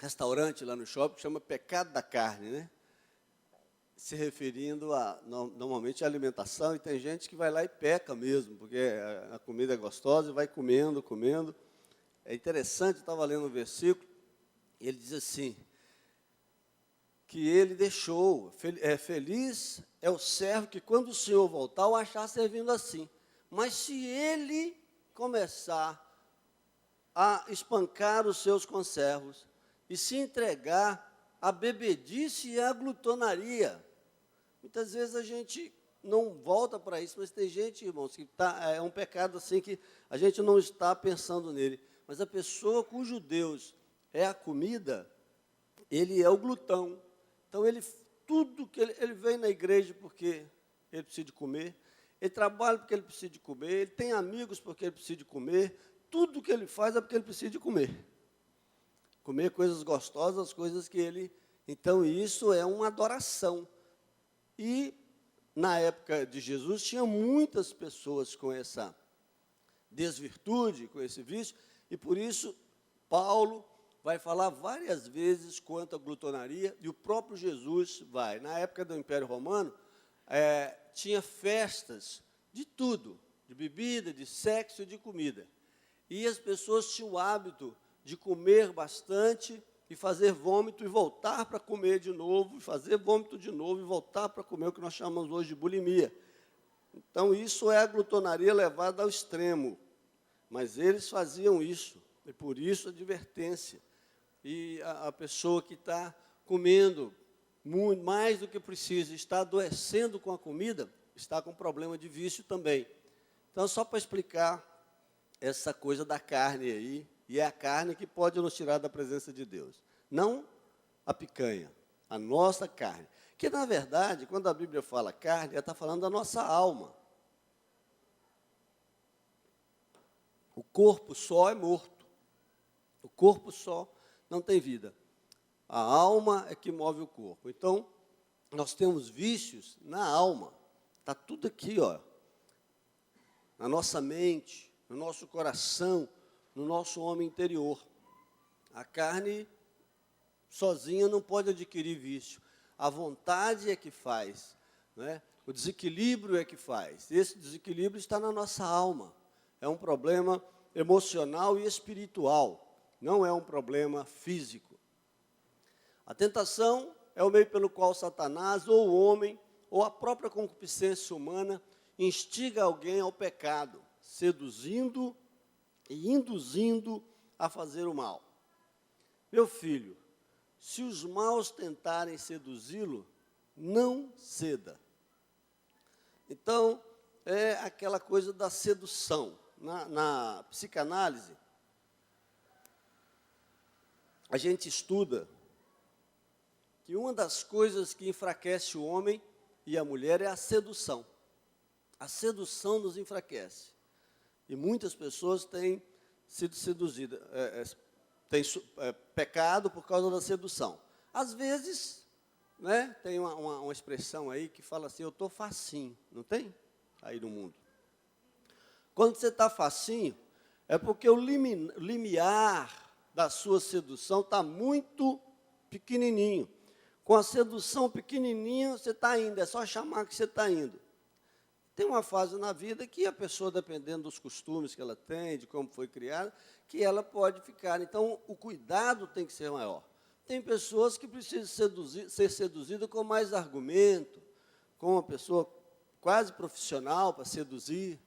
restaurante lá no shopping que chama Pecado da Carne, né? Se referindo normalmente à alimentação, e tem gente que vai lá e peca mesmo, porque a comida é gostosa e vai comendo, comendo. É interessante, eu estava lendo um versículo, e ele diz assim, que ele deixou, feliz é o servo que quando o Senhor voltar, o achar servindo assim. Mas se ele começar a espancar os seus conservos e se entregar à bebedice e à glutonaria, muitas vezes a gente não volta para isso, mas tem gente, irmãos, que é um pecado assim que a gente não está pensando nele. Mas a pessoa cujo Deus é a comida, ele é o glutão. Então, tudo que ele vem na igreja porque ele precisa de comer, ele trabalha porque ele precisa de comer, ele tem amigos porque ele precisa de comer, tudo que ele faz é porque ele precisa de comer. Comer coisas gostosas, coisas que ele... Então, isso é uma adoração. E, na época de Jesus, tinha muitas pessoas com essa desvirtude, com esse vício, e por isso, Paulo vai falar várias vezes quanto à glutonaria, e o próprio Jesus vai. Na época do Império Romano, tinha festas de tudo, de bebida, de sexo e de comida. E as pessoas tinham o hábito de comer bastante e fazer vômito e voltar para comer de novo, e fazer vômito de novo e voltar para comer, o que nós chamamos hoje de bulimia. Então, isso é a glutonaria levada ao extremo. Mas eles faziam isso, e por isso a advertência. E a pessoa que está comendo muito, mais do que precisa, está adoecendo com a comida, está com problema de vício também. Então, só para explicar essa coisa da carne aí, e é a carne que pode nos tirar da presença de Deus. Não a picanha, a nossa carne. Que, na verdade, quando a Bíblia fala carne, ela está falando da nossa alma. O corpo só é morto. O corpo só não tem vida. A alma é que move o corpo. Então, nós temos vícios na alma. Está tudo aqui, ó, na nossa mente, no nosso coração, no nosso homem interior. A carne sozinha não pode adquirir vício. A vontade é que faz, né? O desequilíbrio é que faz. Esse desequilíbrio está na nossa alma. É um problema emocional e espiritual, não é um problema físico. A tentação é o meio pelo qual Satanás, ou o homem, ou a própria concupiscência humana, instiga alguém ao pecado, seduzindo e induzindo a fazer o mal. Meu filho, se os maus tentarem seduzi-lo, não ceda. Então, é aquela coisa da sedução. Na psicanálise, a gente estuda que uma das coisas que enfraquece o homem e a mulher é a sedução. A sedução nos enfraquece. E muitas pessoas têm sido seduzidas, têm pecado por causa da sedução. Às vezes, né, tem uma expressão aí que fala assim, eu estou facinho, não tem? Aí no mundo. Quando você está facinho, é porque o limiar da sua sedução está muito pequenininho. Com a sedução pequenininha, você está indo, é só chamar que você está indo. Tem uma fase na vida que a pessoa, dependendo dos costumes que ela tem, de como foi criada, que ela pode ficar. Então, o cuidado tem que ser maior. Tem pessoas que precisam ser seduzidas com mais argumento, com uma pessoa quase profissional para seduzir.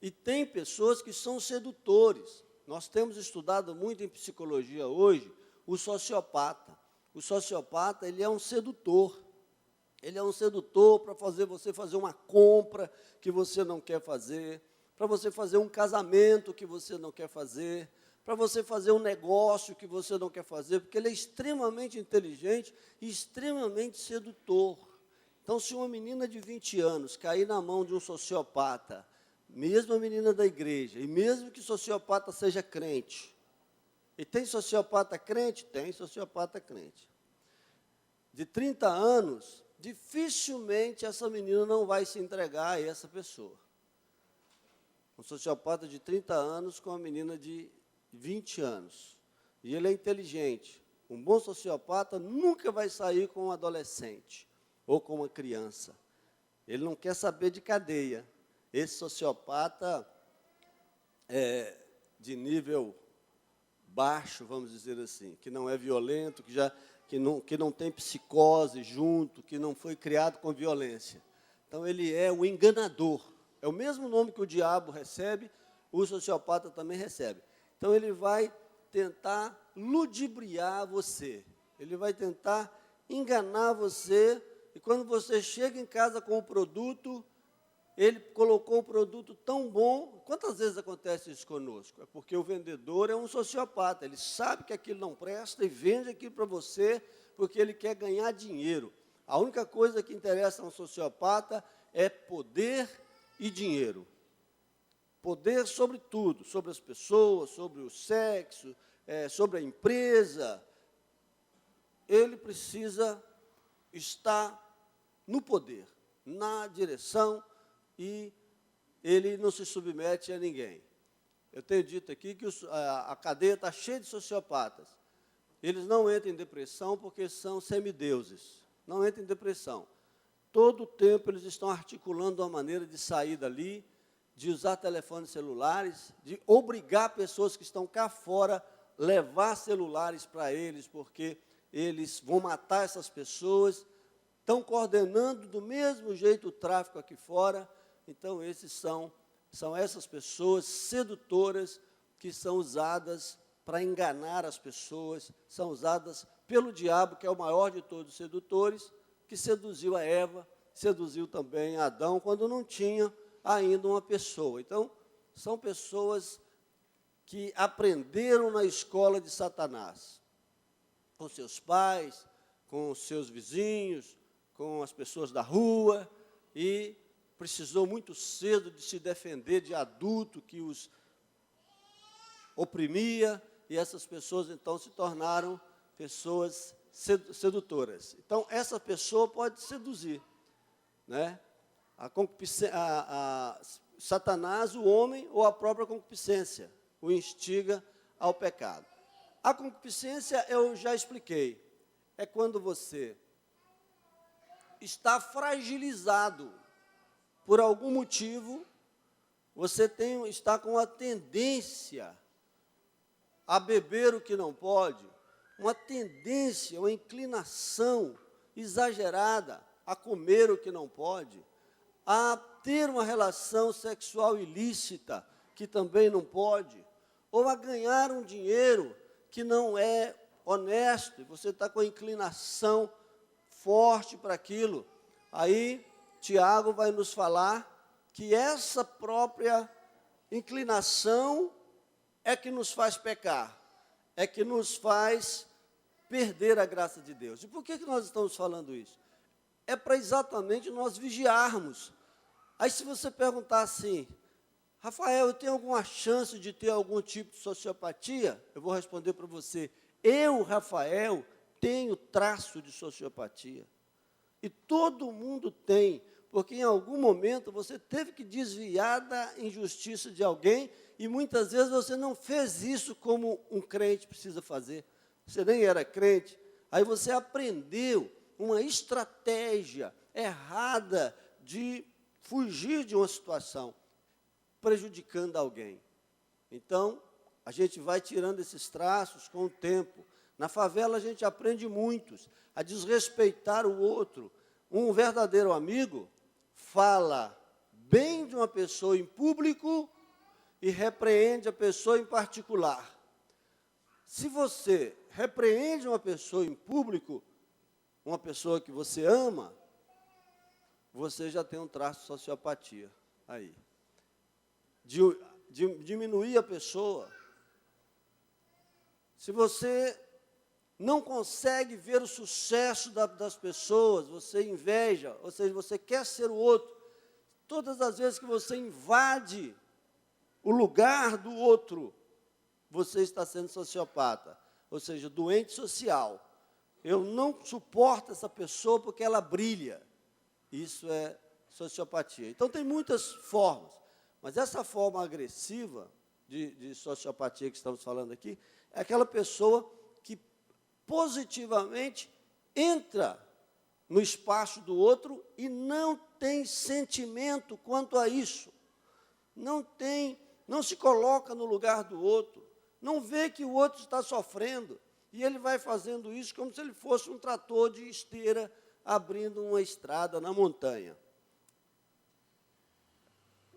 E tem pessoas que são sedutores. Nós temos estudado muito em psicologia hoje o sociopata. O sociopata, ele é um sedutor. Ele é um sedutor para fazer você fazer uma compra que você não quer fazer, para você fazer um casamento que você não quer fazer, para você fazer um negócio que você não quer fazer, porque ele é extremamente inteligente e extremamente sedutor. Então, se uma menina de 20 anos cair na mão de um sociopata, mesmo a menina da igreja, e mesmo que o sociopata seja crente, e tem sociopata crente? Tem sociopata crente. De 30 anos, dificilmente essa menina não vai se entregar a essa pessoa. Um sociopata de 30 anos com uma menina de 20 anos. E ele é inteligente. Um bom sociopata nunca vai sair com um adolescente ou com uma criança. Ele não quer saber de cadeia. Esse sociopata de nível baixo, vamos dizer assim, que não é violento, que não tem psicose junto, que não foi criado com violência. Então, ele é o enganador. É o mesmo nome que o diabo recebe, o sociopata também recebe. Então, ele vai tentar ludibriar você. Ele vai tentar enganar você. E quando você chega em casa com o produto, ele colocou um produto tão bom. Quantas vezes acontece isso conosco? É porque o vendedor é um sociopata. Ele sabe que aquilo não presta e vende aquilo para você porque ele quer ganhar dinheiro. A única coisa que interessa a um sociopata é poder e dinheiro. Poder sobre tudo, sobre as pessoas, sobre o sexo, sobre a empresa. Ele precisa estar no poder, na direção, e ele não se submete a ninguém. Eu tenho dito aqui que a cadeia está cheia de sociopatas. Eles não entram em depressão porque são semideuses. Não entram em depressão. Todo o tempo eles estão articulando uma maneira de sair dali, de usar telefones celulares, de obrigar pessoas que estão cá fora levar celulares para eles, porque eles vão matar essas pessoas. Estão coordenando do mesmo jeito o tráfico aqui fora. Então, esses são essas pessoas sedutoras que são usadas para enganar as pessoas, são usadas pelo diabo, que é o maior de todos os sedutores, que seduziu a Eva, seduziu também a Adão, quando não tinha ainda uma pessoa. Então, são pessoas que aprenderam na escola de Satanás, com seus pais, com os seus vizinhos, com as pessoas da rua, e precisou muito cedo de se defender de adulto que os oprimia, e essas pessoas, então, se tornaram pessoas sedutoras. Então, essa pessoa pode seduzir, né? Satanás, o homem, ou a própria concupiscência, o instiga ao pecado. A concupiscência, eu já expliquei, é quando você está fragilizado por algum motivo, você está com a tendência a beber o que não pode, uma tendência, uma inclinação exagerada a comer o que não pode, a ter uma relação sexual ilícita, que também não pode, ou a ganhar um dinheiro que não é honesto, e você está com a inclinação forte para aquilo. Aí, Tiago vai nos falar que essa própria inclinação é que nos faz pecar, é que nos faz perder a graça de Deus. E por que nós estamos falando isso? É para exatamente nós vigiarmos. Aí, se você perguntar assim, Rafael, eu tenho alguma chance de ter algum tipo de sociopatia? Eu vou responder para você, eu, Rafael, tenho traço de sociopatia. E todo mundo tem, porque em algum momento você teve que desviar da injustiça de alguém, e muitas vezes você não fez isso como um crente precisa fazer. Você nem era crente, aí você aprendeu uma estratégia errada de fugir de uma situação, prejudicando alguém. Então, a gente vai tirando esses traços com o tempo. Na favela a gente aprende muitos a desrespeitar o outro. Um verdadeiro amigo fala bem de uma pessoa em público e repreende a pessoa em particular. Se você repreende uma pessoa em público, uma pessoa que você ama, você já tem um traço de sociopatia aí. Diminuir a pessoa. Se você não consegue ver o sucesso das pessoas, você inveja, ou seja, você quer ser o outro. Todas as vezes que você invade o lugar do outro, você está sendo sociopata, ou seja, doente social. Eu não suporto essa pessoa porque ela brilha. Isso é sociopatia. Então, tem muitas formas, mas essa forma agressiva de sociopatia que estamos falando aqui, é aquela pessoa que positivamente entra no espaço do outro e não tem sentimento quanto a isso. Não se coloca no lugar do outro, não vê que o outro está sofrendo, e ele vai fazendo isso como se ele fosse um trator de esteira abrindo uma estrada na montanha.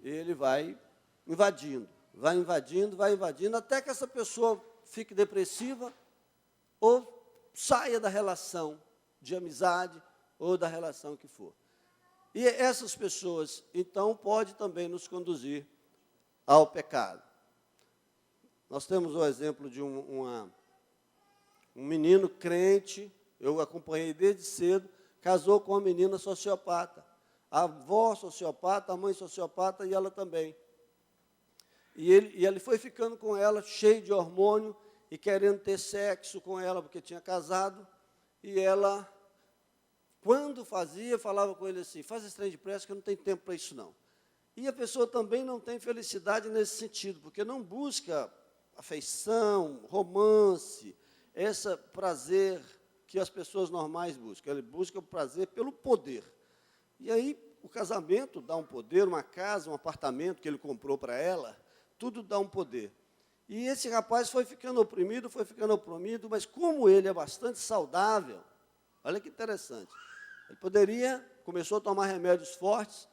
Ele vai invadindo, até que essa pessoa fique depressiva ou saia da relação de amizade ou da relação que for. E essas pessoas, então, podem também nos conduzir ao pecado. Nós temos o exemplo de um menino crente, eu acompanhei desde cedo, casou com uma menina sociopata. A avó sociopata, a mãe sociopata e ela também. E ele foi ficando com ela, cheio de hormônio, e querendo ter sexo com ela, porque tinha casado, e ela, quando fazia, falava com ele assim, faz esse trem depressa, que eu não tenho tempo para isso não. E a pessoa também não tem felicidade nesse sentido, porque não busca afeição, romance, esse prazer que as pessoas normais buscam. Ele busca o prazer pelo poder. E aí, o casamento dá um poder, uma casa, um apartamento que ele comprou para ela, tudo dá um poder. E esse rapaz foi ficando oprimido, mas como ele é bastante saudável, olha que interessante, ele começou a tomar remédios fortes,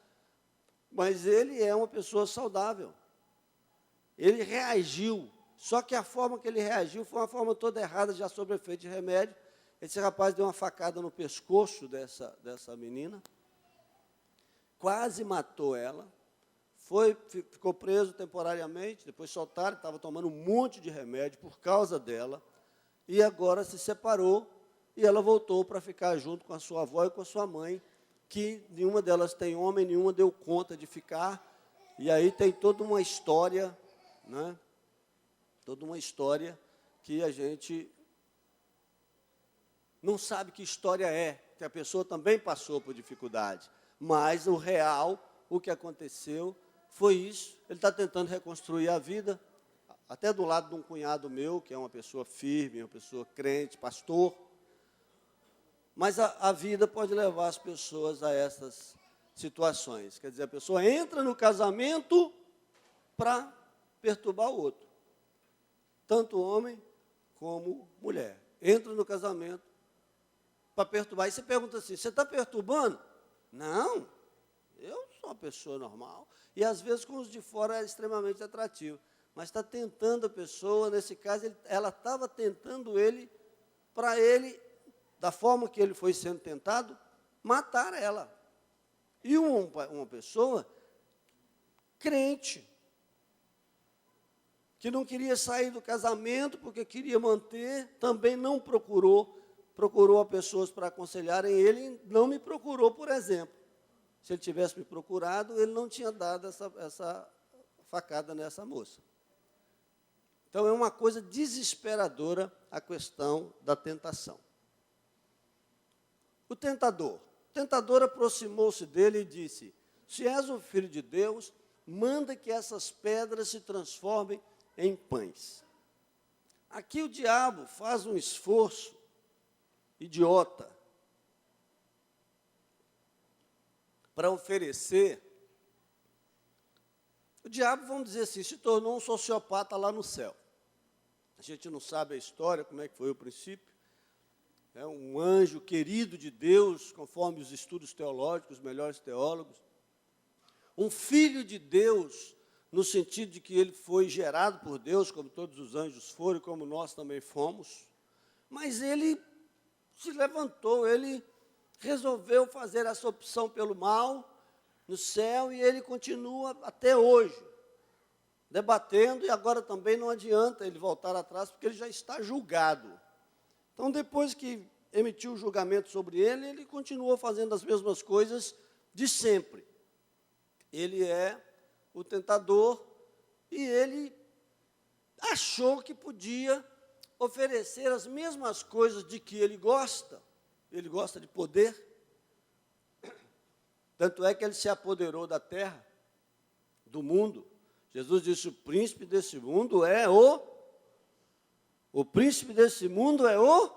mas ele é uma pessoa saudável. Ele reagiu, só que a forma que ele reagiu foi uma forma toda errada, já sob efeito de remédio. Esse rapaz deu uma facada no pescoço dessa menina, quase matou ela, ficou preso temporariamente, depois soltaram, estava tomando um monte de remédio por causa dela, e agora se separou, e ela voltou para ficar junto com a sua avó e com a sua mãe, que nenhuma delas tem homem, nenhuma deu conta de ficar, e aí tem toda uma história, né? Toda uma história que a gente não sabe que história é, que a pessoa também passou por dificuldade, mas o real, o que aconteceu, foi isso. Ele está tentando reconstruir a vida, até do lado de um cunhado meu, que é uma pessoa firme, uma pessoa crente, pastor. Mas a vida pode levar as pessoas a essas situações. Quer dizer, a pessoa entra no casamento para perturbar o outro. Tanto homem como mulher. Entra no casamento para perturbar. E você pergunta assim, você está perturbando? Não, eu sou uma pessoa normal. E, às vezes, com os de fora é extremamente atrativo. Mas está tentando a pessoa, nesse caso, ela estava tentando ele, para ele, da forma que ele foi sendo tentado, matar ela. E uma pessoa crente, que não queria sair do casamento, porque queria manter, também não procurou a pessoas para aconselharem ele, não me procurou, por exemplo. Se ele tivesse me procurado, ele não tinha dado essa facada nessa moça. Então, é uma coisa desesperadora a questão da tentação. O tentador aproximou-se dele e disse, se és o Filho de Deus, manda que essas pedras se transformem em pães. Aqui o diabo faz um esforço idiota para oferecer. O diabo, vamos dizer assim, se tornou um sociopata lá no céu. A gente não sabe a história, como é que foi o princípio. É um anjo querido de Deus, conforme os estudos teológicos, os melhores teólogos. Um filho de Deus, no sentido de que ele foi gerado por Deus, como todos os anjos foram, como nós também fomos. Mas ele se levantou, ele resolveu fazer essa opção pelo mal no céu, e ele continua até hoje, debatendo, e agora também não adianta ele voltar atrás, porque ele já está julgado. Então, depois que emitiu o julgamento sobre ele, ele continuou fazendo as mesmas coisas de sempre. Ele é o tentador, e ele achou que podia oferecer as mesmas coisas de que ele gosta de poder, tanto é que ele se apoderou da terra, do mundo. Jesus disse, o príncipe desse mundo é o príncipe desse mundo é o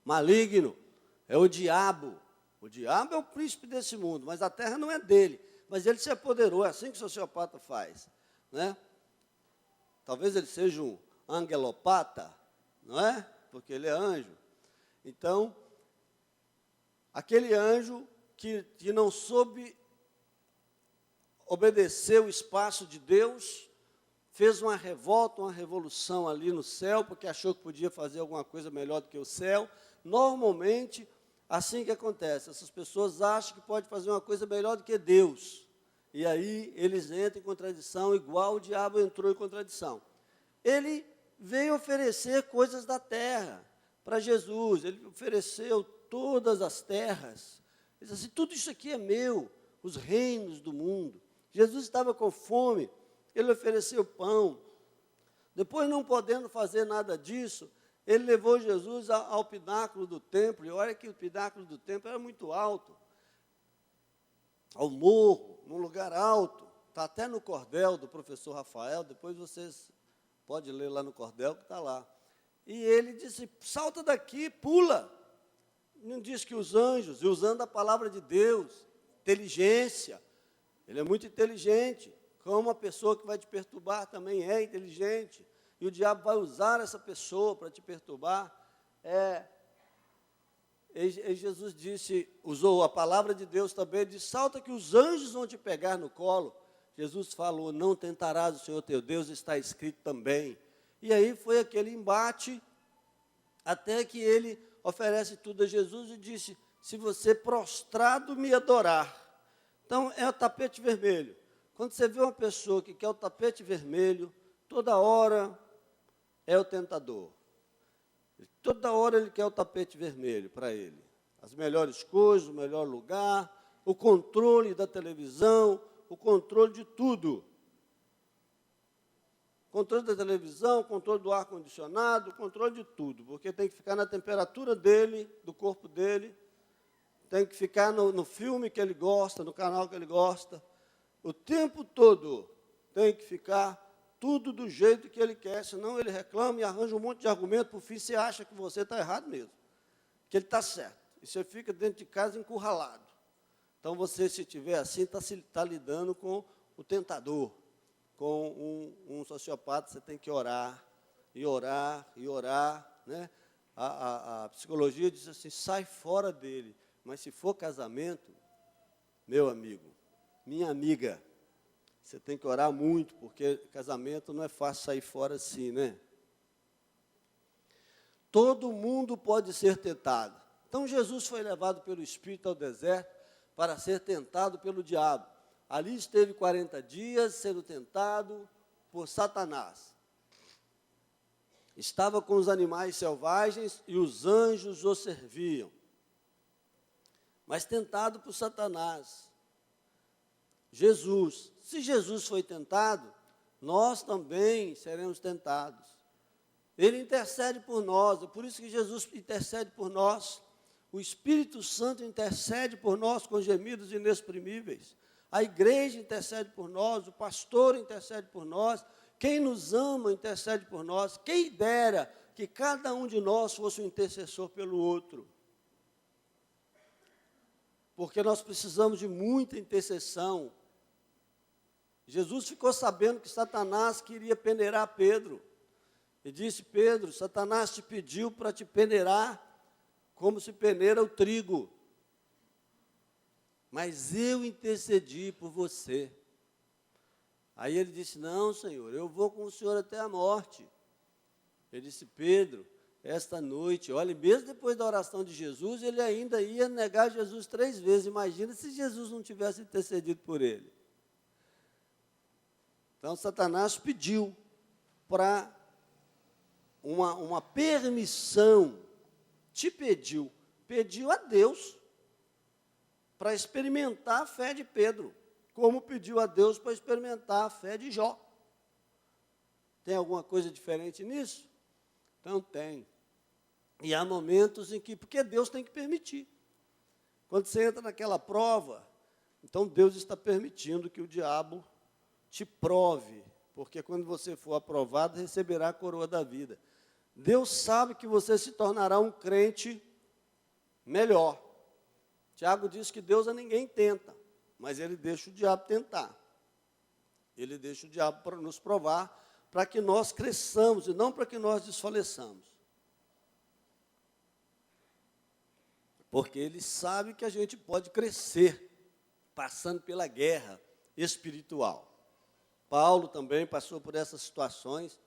maligno, é o diabo. O diabo é o príncipe desse mundo, mas a terra não é dele. Mas ele se apoderou, é assim que o sociopata faz, né? Talvez ele seja um angelopata, não é? Porque ele é anjo. Então, aquele anjo que não soube obedecer o espaço de Deus, fez uma revolta, uma revolução ali no céu, porque achou que podia fazer alguma coisa melhor do que o céu. Normalmente, assim que acontece, essas pessoas acham que pode fazer uma coisa melhor do que Deus. E aí eles entram em contradição, igual o diabo entrou em contradição. Ele veio oferecer coisas da terra para Jesus. Ele ofereceu todas as terras. Ele disse assim, tudo isso aqui é meu, os reinos do mundo. Jesus estava com fome, ele ofereceu pão. Depois, não podendo fazer nada disso, ele levou Jesus ao pináculo do templo. E olha que o pináculo do templo era muito alto. Ao morro, num lugar alto. Está até no cordel do professor Rafael, depois vocês podem ler lá no cordel que está lá. E ele disse, salta daqui, pula. Não diz que os anjos, e usando a palavra de Deus, inteligência, ele é muito inteligente, como uma pessoa que vai te perturbar também é inteligente, e o diabo vai usar essa pessoa para te perturbar. E Jesus disse, usou a palavra de Deus também, disse, salta que os anjos vão te pegar no colo. Jesus falou, não tentarás o Senhor teu Deus, está escrito também. E aí foi aquele embate, até que ele oferece tudo a Jesus e disse, se você prostrado me adorar. Então, é o tapete vermelho. Quando você vê uma pessoa que quer o tapete vermelho, toda hora é o tentador. Toda hora ele quer o tapete vermelho para ele. As melhores coisas, o melhor lugar, o controle da televisão, o controle de tudo. Controle da televisão, controle do ar-condicionado, controle de tudo, porque tem que ficar na temperatura dele, do corpo dele, tem que ficar no filme que ele gosta, no canal que ele gosta, o tempo todo tem que ficar tudo do jeito que ele quer, senão ele reclama e arranja um monte de argumento, por fim você acha que você está errado mesmo, que ele está certo, e você fica dentro de casa encurralado. Então, você, se estiver assim, está lidando com o tentador, com um sociopata. Você tem que orar, e orar, e orar, né? A psicologia diz assim, sai fora dele. Mas se for casamento, meu amigo, minha amiga, você tem que orar muito, porque casamento não é fácil sair fora assim, né? Todo mundo pode ser tentado. Então, Jesus foi levado pelo Espírito ao deserto para ser tentado pelo diabo. Ali esteve 40 dias sendo tentado por Satanás. Estava com os animais selvagens e os anjos o serviam. Mas tentado por Satanás. Jesus, se Jesus foi tentado, nós também seremos tentados. Ele intercede por nós, é por isso que Jesus intercede por nós. O Espírito Santo intercede por nós com gemidos inexprimíveis. A igreja intercede por nós, o pastor intercede por nós, quem nos ama intercede por nós. Quem dera que cada um de nós fosse um intercessor pelo outro. Porque nós precisamos de muita intercessão. Jesus ficou sabendo que Satanás queria peneirar Pedro. E disse, Pedro, Satanás te pediu para te peneirar como se peneira o trigo. Mas eu intercedi por você. Aí ele disse, não, Senhor, eu vou com o Senhor até a morte. Ele disse, Pedro, esta noite, olha, mesmo depois da oração de Jesus, ele ainda ia negar Jesus 3 vezes. Imagina se Jesus não tivesse intercedido por ele. Então, Satanás pediu para uma permissão, pediu a Deus para experimentar a fé de Pedro, como pediu a Deus para experimentar a fé de Jó. Tem alguma coisa diferente nisso? Então tem. E há momentos em que, porque Deus tem que permitir. Quando você entra naquela prova, então Deus está permitindo que o diabo te prove, porque quando você for aprovado, receberá a coroa da vida. Deus sabe que você se tornará um crente melhor. Tiago diz que Deus a ninguém tenta, mas ele deixa o diabo tentar. Ele deixa o diabo para nos provar, para que nós cresçamos e não para que nós desfaleçamos. Porque ele sabe que a gente pode crescer, passando pela guerra espiritual. Paulo também passou por essas situações.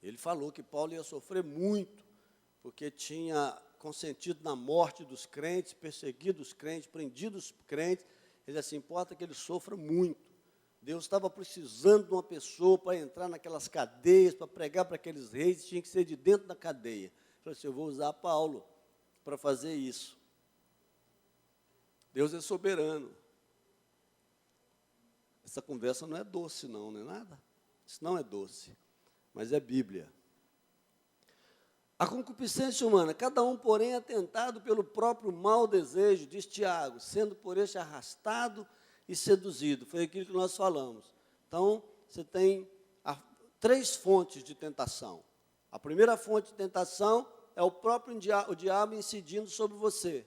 Ele falou que Paulo ia sofrer muito, porque tinha consentido na morte dos crentes, perseguido os crentes, prendido os crentes. Ele disse assim, importa que ele sofra muito. Deus estava precisando de uma pessoa para entrar naquelas cadeias, para pregar para aqueles reis, tinha que ser de dentro da cadeia. Ele falou assim, eu vou usar Paulo para fazer isso. Deus é soberano. Essa conversa não é doce não, não é nada? Isso não é doce, mas é Bíblia. A concupiscência humana, cada um, porém, é tentado pelo próprio mau desejo, diz Tiago, sendo por este arrastado e seduzido. Foi aquilo que nós falamos. Então, você tem 3 fontes de tentação. A primeira fonte de tentação é o próprio diabo incidindo sobre você.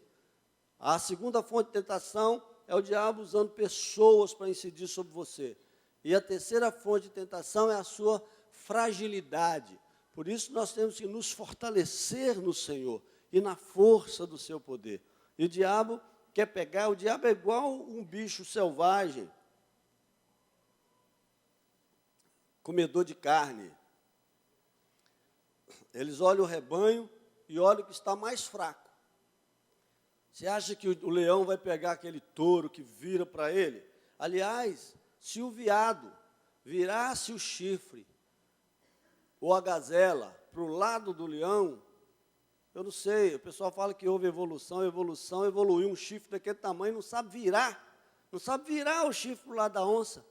A segunda fonte de tentação é o diabo usando pessoas para incidir sobre você. E a terceira fonte de tentação é a sua fragilidade. Por isso nós temos que nos fortalecer no Senhor e na força do seu poder. E o diabo quer pegar, o diabo é igual um bicho selvagem, comedor de carne. Eles olham o rebanho e olham o que está mais fraco. Você acha que o leão vai pegar aquele touro que vira para ele? Aliás, se o veado virasse o chifre, ou a gazela, para o lado do leão, eu não sei, o pessoal fala que houve evolução, evoluiu um chifre daquele tamanho, não sabe virar o chifre para o lado da onça.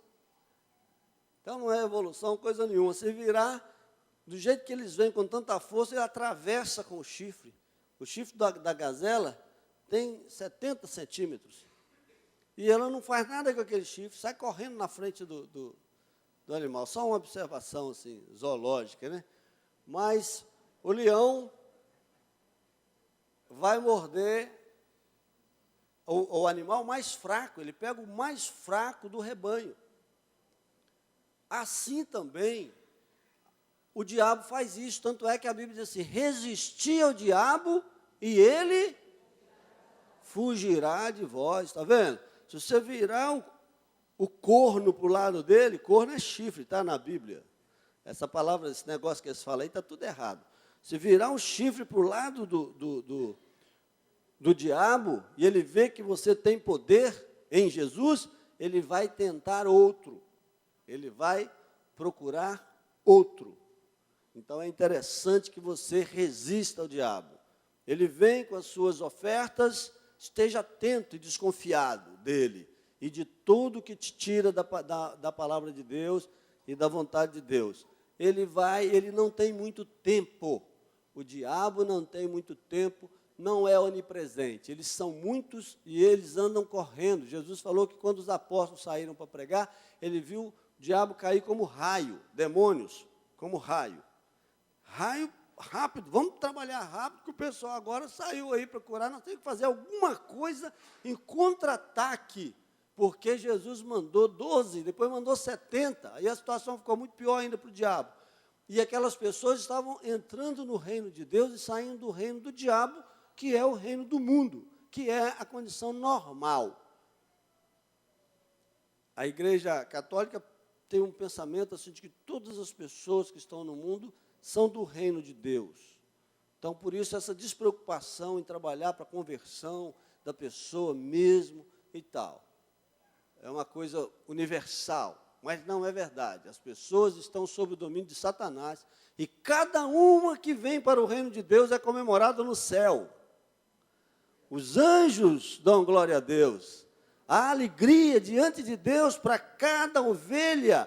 Então não é evolução, coisa nenhuma. Se virar, do jeito que eles vêm com tanta força, ele atravessa com o chifre. O chifre da gazela tem 70 centímetros. E ela não faz nada com aquele chifre, sai correndo na frente do animal. Só uma observação assim, zoológica, né? Mas o leão vai morder o animal mais fraco, ele pega o mais fraco do rebanho. Assim também, o diabo faz isso, tanto é que a Bíblia diz assim, resistir ao diabo e ele fugirá de vós, está vendo? Se você virar o corno para o lado dele, corno é chifre, está na Bíblia. Essa palavra, esse negócio que eles falam aí, está tudo errado. Se virar um chifre para o lado do diabo, e ele vê que você tem poder em Jesus, ele vai tentar outro. Ele vai procurar outro. Então, é interessante que você resista ao diabo. Ele vem com as suas ofertas, esteja atento e desconfiado dele e de tudo que te tira da palavra de Deus e da vontade de Deus. Ele não tem muito tempo. O diabo não tem muito tempo, não é onipresente. Eles são muitos e eles andam correndo. Jesus falou que quando os apóstolos saíram para pregar, ele viu o diabo cair como raio, demônios, como raio. Raio rápido, vamos trabalhar rápido, que o pessoal agora saiu aí para curar, nós temos que fazer alguma coisa em contra-ataque, porque Jesus mandou 12, depois mandou 70, aí a situação ficou muito pior ainda para o diabo. E aquelas pessoas estavam entrando no reino de Deus e saindo do reino do diabo, que é o reino do mundo, que é a condição normal. A Igreja Católica tem um pensamento assim de que todas as pessoas que estão no mundo são do reino de Deus. Então, por isso, essa despreocupação em trabalhar para a conversão da pessoa mesmo e tal. É uma coisa universal, mas não é verdade. As pessoas estão sob o domínio de Satanás e cada uma que vem para o reino de Deus é comemorada no céu. Os anjos dão glória a Deus. A alegria diante de Deus para cada ovelha,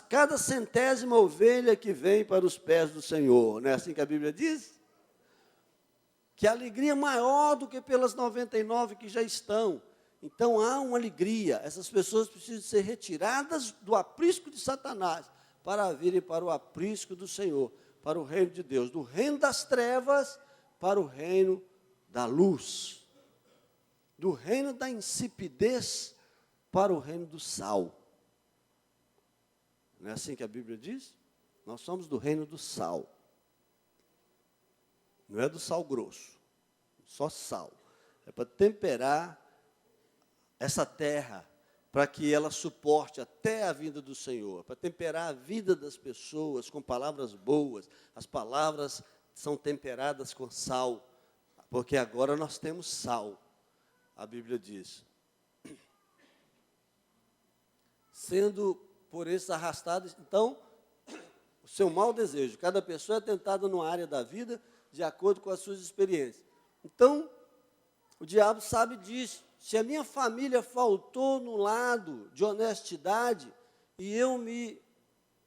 cada centésima ovelha que vem para os pés do Senhor. Não é assim que a Bíblia diz? Que a alegria é maior do que pelas 99 que já estão. Então há uma alegria. Essas pessoas precisam ser retiradas do aprisco de Satanás para virem para o aprisco do Senhor, para o reino de Deus. Do reino das trevas para o reino da luz, do reino da insipidez para o reino do sal. Não é assim que a Bíblia diz? Nós somos do reino do sal. Não é do sal grosso, só sal. É para temperar essa terra, para que ela suporte até a vinda do Senhor, para temperar a vida das pessoas com palavras boas. As palavras são temperadas com sal, porque agora nós temos sal, a Bíblia diz. Sendo por esses arrastados, então, o seu mau desejo. Cada pessoa é tentada numa área da vida de acordo com as suas experiências. Então, o diabo sabe disso. Se a minha família faltou no lado de honestidade e eu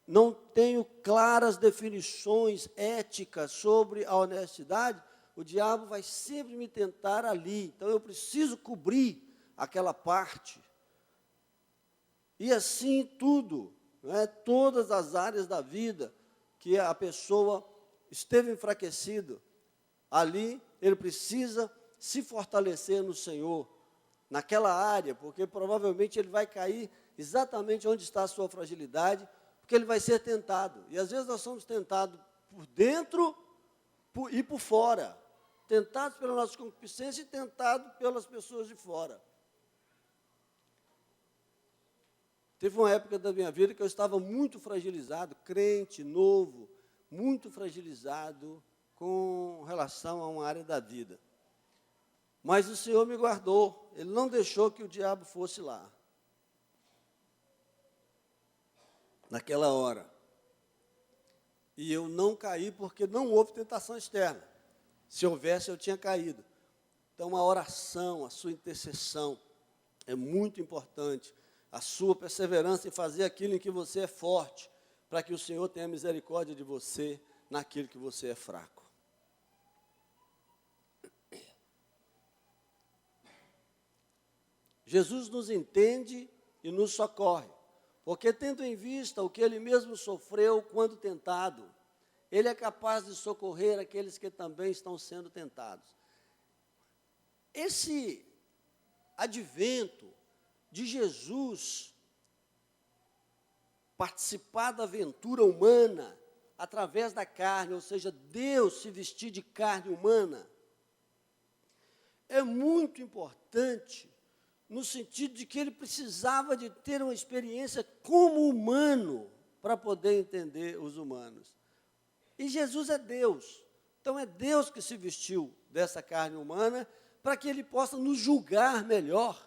não tenho claras definições éticas sobre a honestidade, o diabo vai sempre me tentar ali. Então, eu preciso cobrir aquela parte. E assim tudo, né, todas as áreas da vida que a pessoa esteve enfraquecido, ali ele precisa se fortalecer no Senhor, naquela área, porque provavelmente ele vai cair exatamente onde está a sua fragilidade, porque ele vai ser tentado. E às vezes nós somos tentados por dentro e por fora, tentados pela nossa concupiscência e tentados pelas pessoas de fora. Teve uma época da minha vida que eu estava muito fragilizado, crente, novo, muito fragilizado com relação a uma área da vida. Mas o Senhor me guardou, Ele não deixou que o diabo fosse lá. Naquela hora. E eu não caí porque não houve tentação externa. Se houvesse, eu tinha caído. Então, a oração, a sua intercessão é muito importante. A sua perseverança em fazer aquilo em que você é forte, para que o Senhor tenha misericórdia de você naquilo que você é fraco. Jesus nos entende e nos socorre, porque tendo em vista o que Ele mesmo sofreu quando tentado, Ele é capaz de socorrer aqueles que também estão sendo tentados. Esse advento de Jesus participar da aventura humana através da carne, ou seja, Deus se vestir de carne humana, é muito importante no sentido de que ele precisava de ter uma experiência como humano para poder entender os humanos. E Jesus é Deus, então é Deus que se vestiu dessa carne humana para que ele possa nos julgar melhor,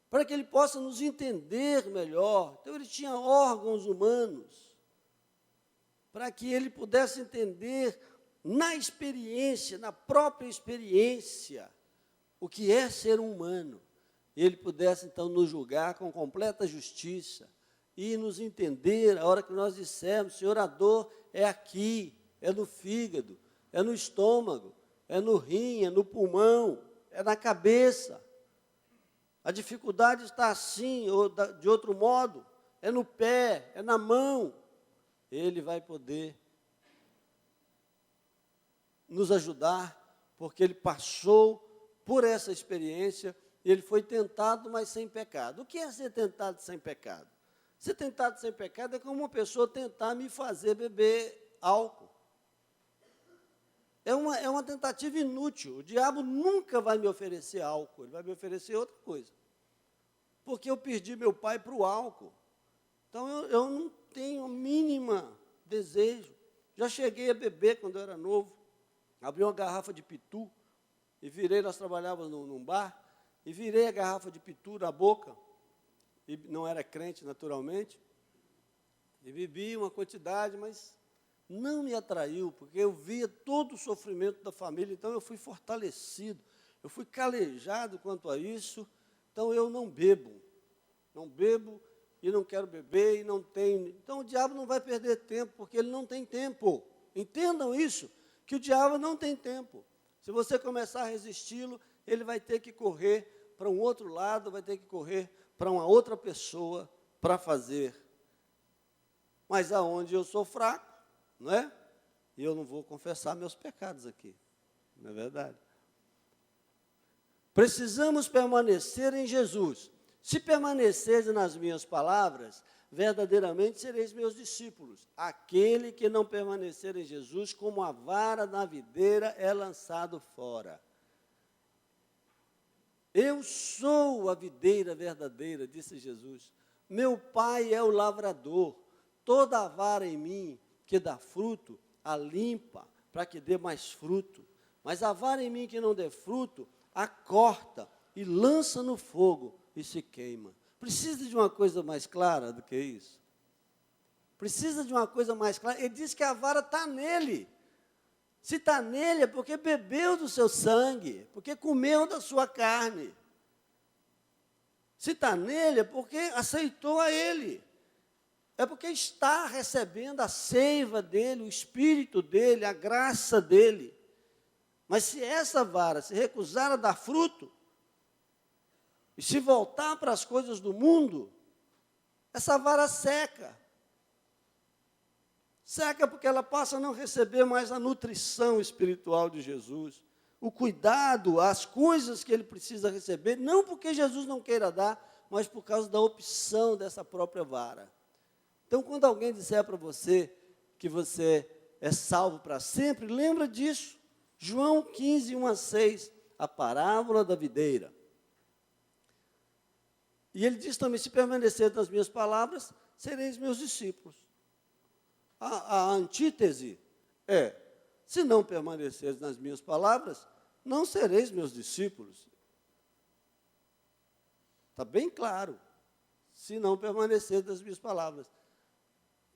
para que ele possa nos entender melhor. Então, ele tinha órgãos humanos, para que ele pudesse entender na experiência, na própria experiência, o que é ser um humano. E ele pudesse, então, nos julgar com completa justiça e nos entender a hora que nós dissermos: Senhor, a dor é aqui, é no fígado, é no estômago, é no rim, é no pulmão, é na cabeça. A dificuldade está assim ou de outro modo, é no pé, é na mão. Ele vai poder nos ajudar, porque ele passou por essa experiência, e ele foi tentado, mas sem pecado. O que é ser tentado sem pecado? Ser tentado sem pecado é como uma pessoa tentar me fazer beber álcool. É uma tentativa inútil. O diabo nunca vai me oferecer álcool, ele vai me oferecer outra coisa. Porque eu perdi meu pai para o álcool. Então, eu não tenho o mínimo desejo. Já cheguei a beber quando eu era novo. Abri uma garrafa de pitu e virei, nós trabalhávamos num bar, e virei a garrafa de pitu na boca, e não era crente, naturalmente, e bebi uma quantidade, mas não me atraiu, porque eu via todo o sofrimento da família, então eu fui fortalecido, eu fui calejado quanto a isso, então eu não bebo e não quero beber e não tenho. Então o diabo não vai perder tempo, porque ele não tem tempo. Entendam isso, que o diabo não tem tempo. Se você começar a resisti-lo, ele vai ter que correr para um outro lado, vai ter que correr para uma outra pessoa para fazer. Mas aonde eu sou fraco, não é? E eu não vou confessar meus pecados aqui, não é verdade? Precisamos permanecer em Jesus. Se permanecerdes nas minhas palavras, verdadeiramente sereis meus discípulos. Aquele que não permanecer em Jesus, como a vara na videira, é lançado fora. Eu sou a videira verdadeira, disse Jesus. Meu Pai é o lavrador. Toda a vara em mim que dá fruto, a limpa, para que dê mais fruto. Mas a vara em mim que não dê fruto, a corta e lança no fogo e se queima. Precisa de uma coisa mais clara do que isso? Precisa de uma coisa mais clara. Ele diz que a vara está nele. Se está nele é porque bebeu do seu sangue, porque comeu da sua carne. Se está nele é porque aceitou a ele. É porque está recebendo a seiva dele, o espírito dele, a graça dele. Mas se essa vara se recusar a dar fruto, e se voltar para as coisas do mundo, essa vara seca. Seca porque ela passa a não receber mais a nutrição espiritual de Jesus, o cuidado, as coisas que ele precisa receber, não porque Jesus não queira dar, mas por causa da opção dessa própria vara. Então, quando alguém disser para você que você é salvo para sempre, lembra disso. João 15, 1-6, a parábola da videira. E ele diz também, se permanecer nas minhas palavras, sereis meus discípulos. A antítese é, se não permaneceres nas minhas palavras, não sereis meus discípulos. Está bem claro, se não permaneceres nas minhas palavras.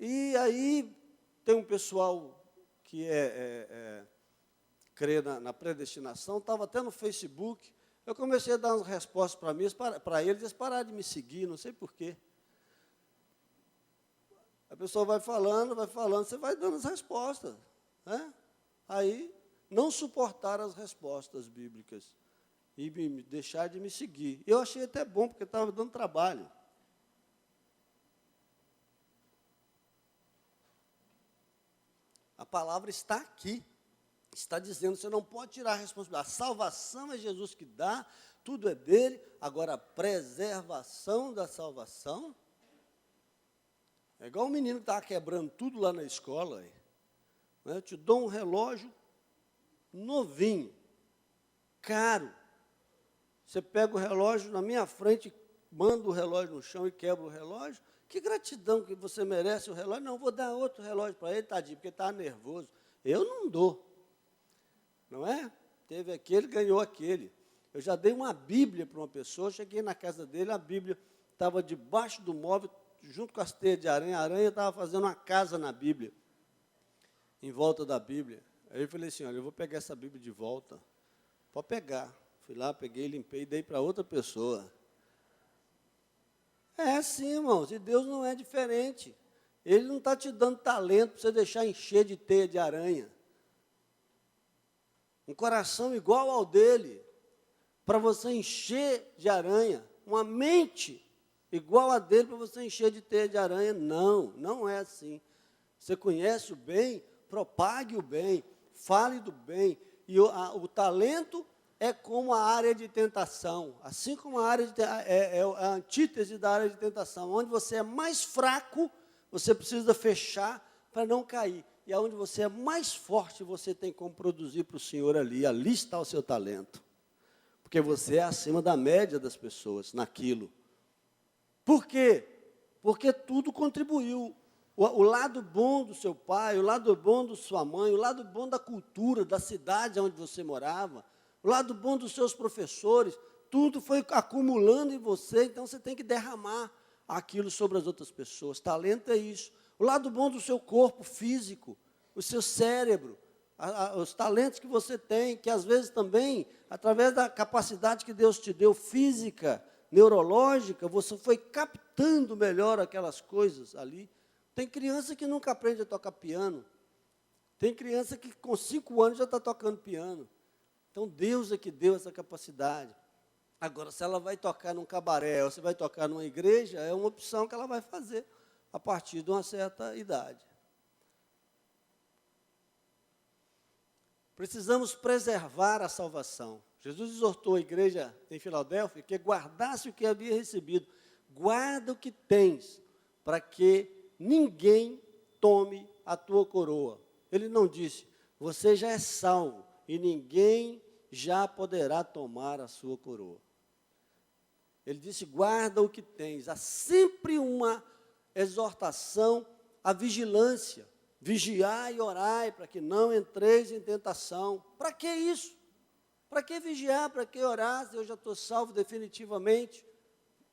E aí tem um pessoal que crê na predestinação, estava até no Facebook, eu comecei a dar umas respostas para eles, eles pararam de me seguir, não sei porquê. A pessoa vai falando, você vai dando as respostas. Né? Aí, não suportar as respostas bíblicas e deixar de me seguir. Eu achei até bom, porque estava dando trabalho. A palavra está aqui. Está dizendo, você não pode tirar a responsabilidade. A salvação é Jesus que dá, tudo é dele. Agora, a preservação da salvação é igual um menino que estava quebrando tudo lá na escola. Né? Eu te dou um relógio novinho, caro. Você pega o relógio na minha frente, manda o relógio no chão e quebra o relógio. Que gratidão que você merece o relógio. Não, vou dar outro relógio para ele, tadinho, porque está nervoso. Eu não dou. Não é? Teve aquele, ganhou aquele. Eu já dei uma Bíblia para uma pessoa, cheguei na casa dele, a Bíblia estava debaixo do móvel, junto com as teias de aranha. A aranha estava fazendo uma casa na Bíblia, em volta da Bíblia. Aí eu falei assim, olha, eu vou pegar essa Bíblia de volta. Pode pegar. Fui lá, peguei, limpei e dei para outra pessoa. É assim, irmãos, e Deus não é diferente. Ele não está te dando talento para você deixar encher de teia de aranha. Um coração igual ao dele, para você encher de aranha. Uma mente igual a dele, para você encher de teia de aranha. Não, não é assim. Você conhece o bem, propague o bem, fale do bem. E o talento é como a área de tentação. Assim como a área é a antítese da área de tentação. Onde você é mais fraco, você precisa fechar para não cair. E aonde você é mais forte, você tem como produzir para o Senhor ali. Ali está o seu talento. Porque você é acima da média das pessoas naquilo. Por quê? Porque tudo contribuiu. O lado bom do seu pai, o lado bom da sua mãe, o lado bom da cultura, da cidade onde você morava, o lado bom dos seus professores, tudo foi acumulando em você, então você tem que derramar aquilo sobre as outras pessoas. Talento é isso. O lado bom do seu corpo físico, o seu cérebro, os talentos que você tem, que às vezes também, através da capacidade que Deus te deu, física, neurológica, você foi captando melhor aquelas coisas ali. Tem criança que nunca aprende a tocar piano. Tem criança que com 5 anos já está tocando piano. Então, Deus é que deu essa capacidade. Agora, se ela vai tocar num cabaré ou se vai tocar numa igreja, é uma opção que ela vai fazer a partir de uma certa idade. Precisamos preservar a salvação. Jesus exortou a igreja em Filadélfia que guardasse o que havia recebido. Guarda o que tens, para que ninguém tome a tua coroa. Ele não disse, você já é salvo e ninguém já poderá tomar a sua coroa. Ele disse, guarda o que tens. Há sempre uma exortação à vigilância. Vigiai e orai para que não entreis em tentação. Para que isso? Para que vigiar? Para que orar? Se eu já estou salvo definitivamente.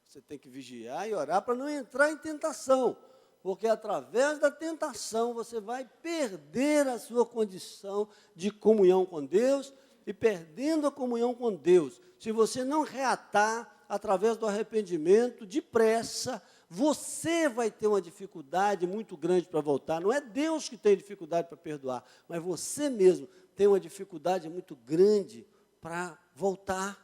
Você tem que vigiar e orar para não entrar em tentação. Porque através da tentação você vai perder a sua condição de comunhão com Deus. E perdendo a comunhão com Deus, se você não reatar através do arrependimento, depressa, você vai ter uma dificuldade muito grande para voltar. Não é Deus que tem dificuldade para perdoar, mas você mesmo tem uma dificuldade muito grande para voltar.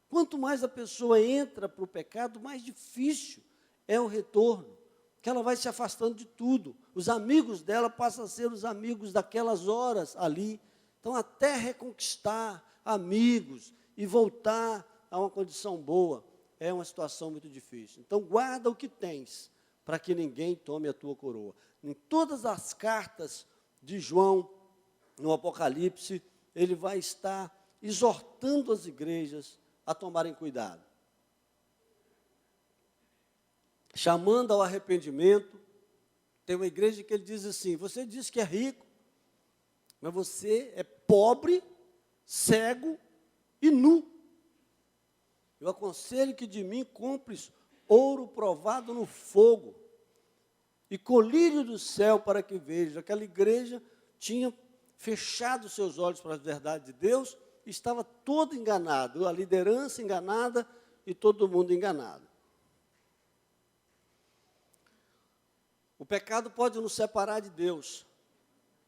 Quanto mais a pessoa entra para o pecado, mais difícil é o retorno, que ela vai se afastando de tudo. Os amigos dela passam a ser os amigos daquelas horas ali. Então, até reconquistar amigos e voltar a uma condição boa, é uma situação muito difícil. Então, guarda o que tens, para que ninguém tome a tua coroa. Em todas as cartas de João, no Apocalipse, ele vai estar exortando as igrejas a tomarem cuidado. Chamando ao arrependimento. Tem uma igreja que ele diz assim, você diz que é rico, mas você é pobre, cego e nu. Eu aconselho que de mim compres ouro provado no fogo e colírio do céu para que veja. Aquela igreja tinha fechado seus olhos para a verdade de Deus e estava todo enganado, a liderança enganada e todo mundo enganado. O pecado pode nos separar de Deus.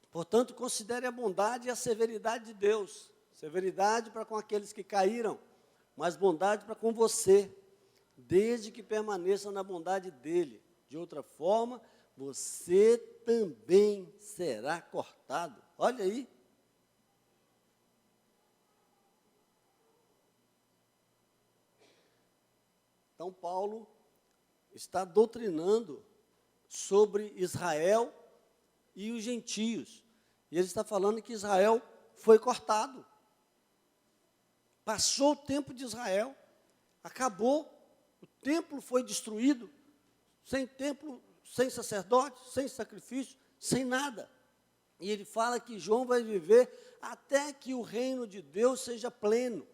Portanto, considere a bondade e a severidade de Deus. Severidade para com aqueles que caíram, mas bondade para com você, desde que permaneça na bondade dele. De outra forma, você também será cortado. Olha aí. Então, Paulo está doutrinando sobre Israel e os gentios. E ele está falando que Israel foi cortado. Passou o tempo de Israel, acabou, o templo foi destruído, sem templo, sem sacerdote, sem sacrifício, sem nada. E ele fala que João vai viver até que o reino de Deus seja pleno.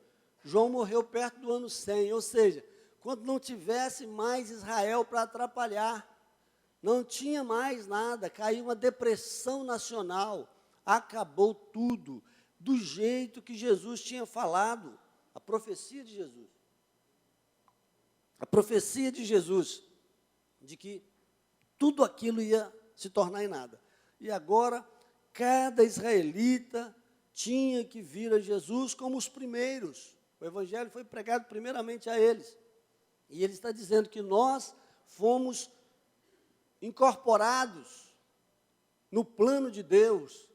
João morreu perto do ano 100, ou seja, quando não tivesse mais Israel para atrapalhar, não tinha mais nada, caiu uma depressão nacional, acabou tudo, do jeito que Jesus tinha falado, a profecia de Jesus. A profecia de Jesus, de que tudo aquilo ia se tornar em nada. E agora, cada israelita tinha que vir a Jesus como os primeiros. O evangelho foi pregado primeiramente a eles. E ele está dizendo que nós fomos incorporados no plano de Deus.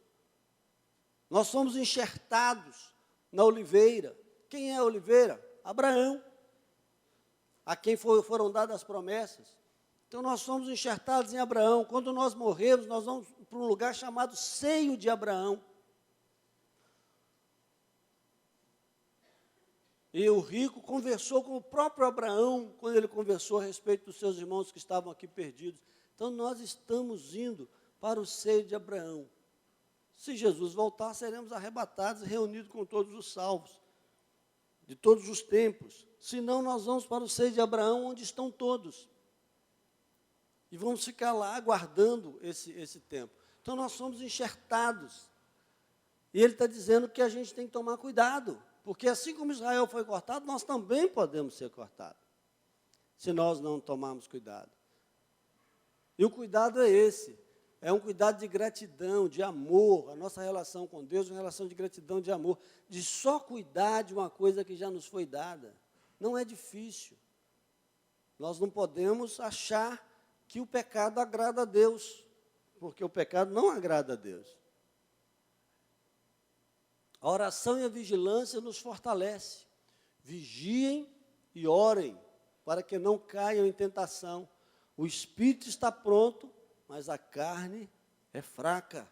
Nós somos enxertados na oliveira. Quem é a oliveira? Abraão, a quem foram dadas as promessas. Então, nós somos enxertados em Abraão. Quando nós morremos, nós vamos para um lugar chamado seio de Abraão. E o rico conversou com o próprio Abraão, quando ele conversou a respeito dos seus irmãos que estavam aqui perdidos. Então, nós estamos indo para o seio de Abraão. Se Jesus voltar, seremos arrebatados e reunidos com todos os salvos, de todos os tempos. Senão, nós vamos para o seio de Abraão, onde estão todos. E vamos ficar lá aguardando esse tempo. Então, nós somos enxertados. E ele está dizendo que a gente tem que tomar cuidado, porque assim como Israel foi cortado, nós também podemos ser cortados, se nós não tomarmos cuidado. E o cuidado é esse, é um cuidado de gratidão, de amor. A nossa relação com Deus é uma relação de gratidão, de amor, de só cuidar de uma coisa que já nos foi dada. Não é difícil. Nós não podemos achar que o pecado agrada a Deus, porque o pecado não agrada a Deus. A oração e a vigilância nos fortalece. Vigiem e orem, para que não caiam em tentação. O espírito está pronto, mas a carne é fraca.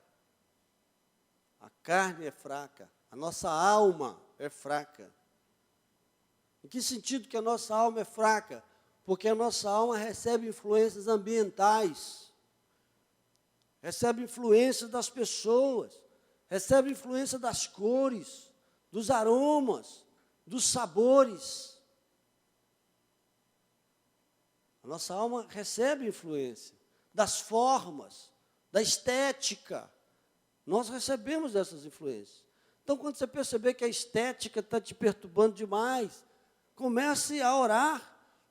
A carne é fraca. A nossa alma é fraca. Em que sentido que a nossa alma é fraca? Porque a nossa alma recebe influências ambientais, recebe influência das pessoas, recebe influência das cores, dos aromas, dos sabores. A nossa alma recebe influência das formas, da estética. Nós recebemos essas influências. Então, quando você perceber que a estética está te perturbando demais, comece a orar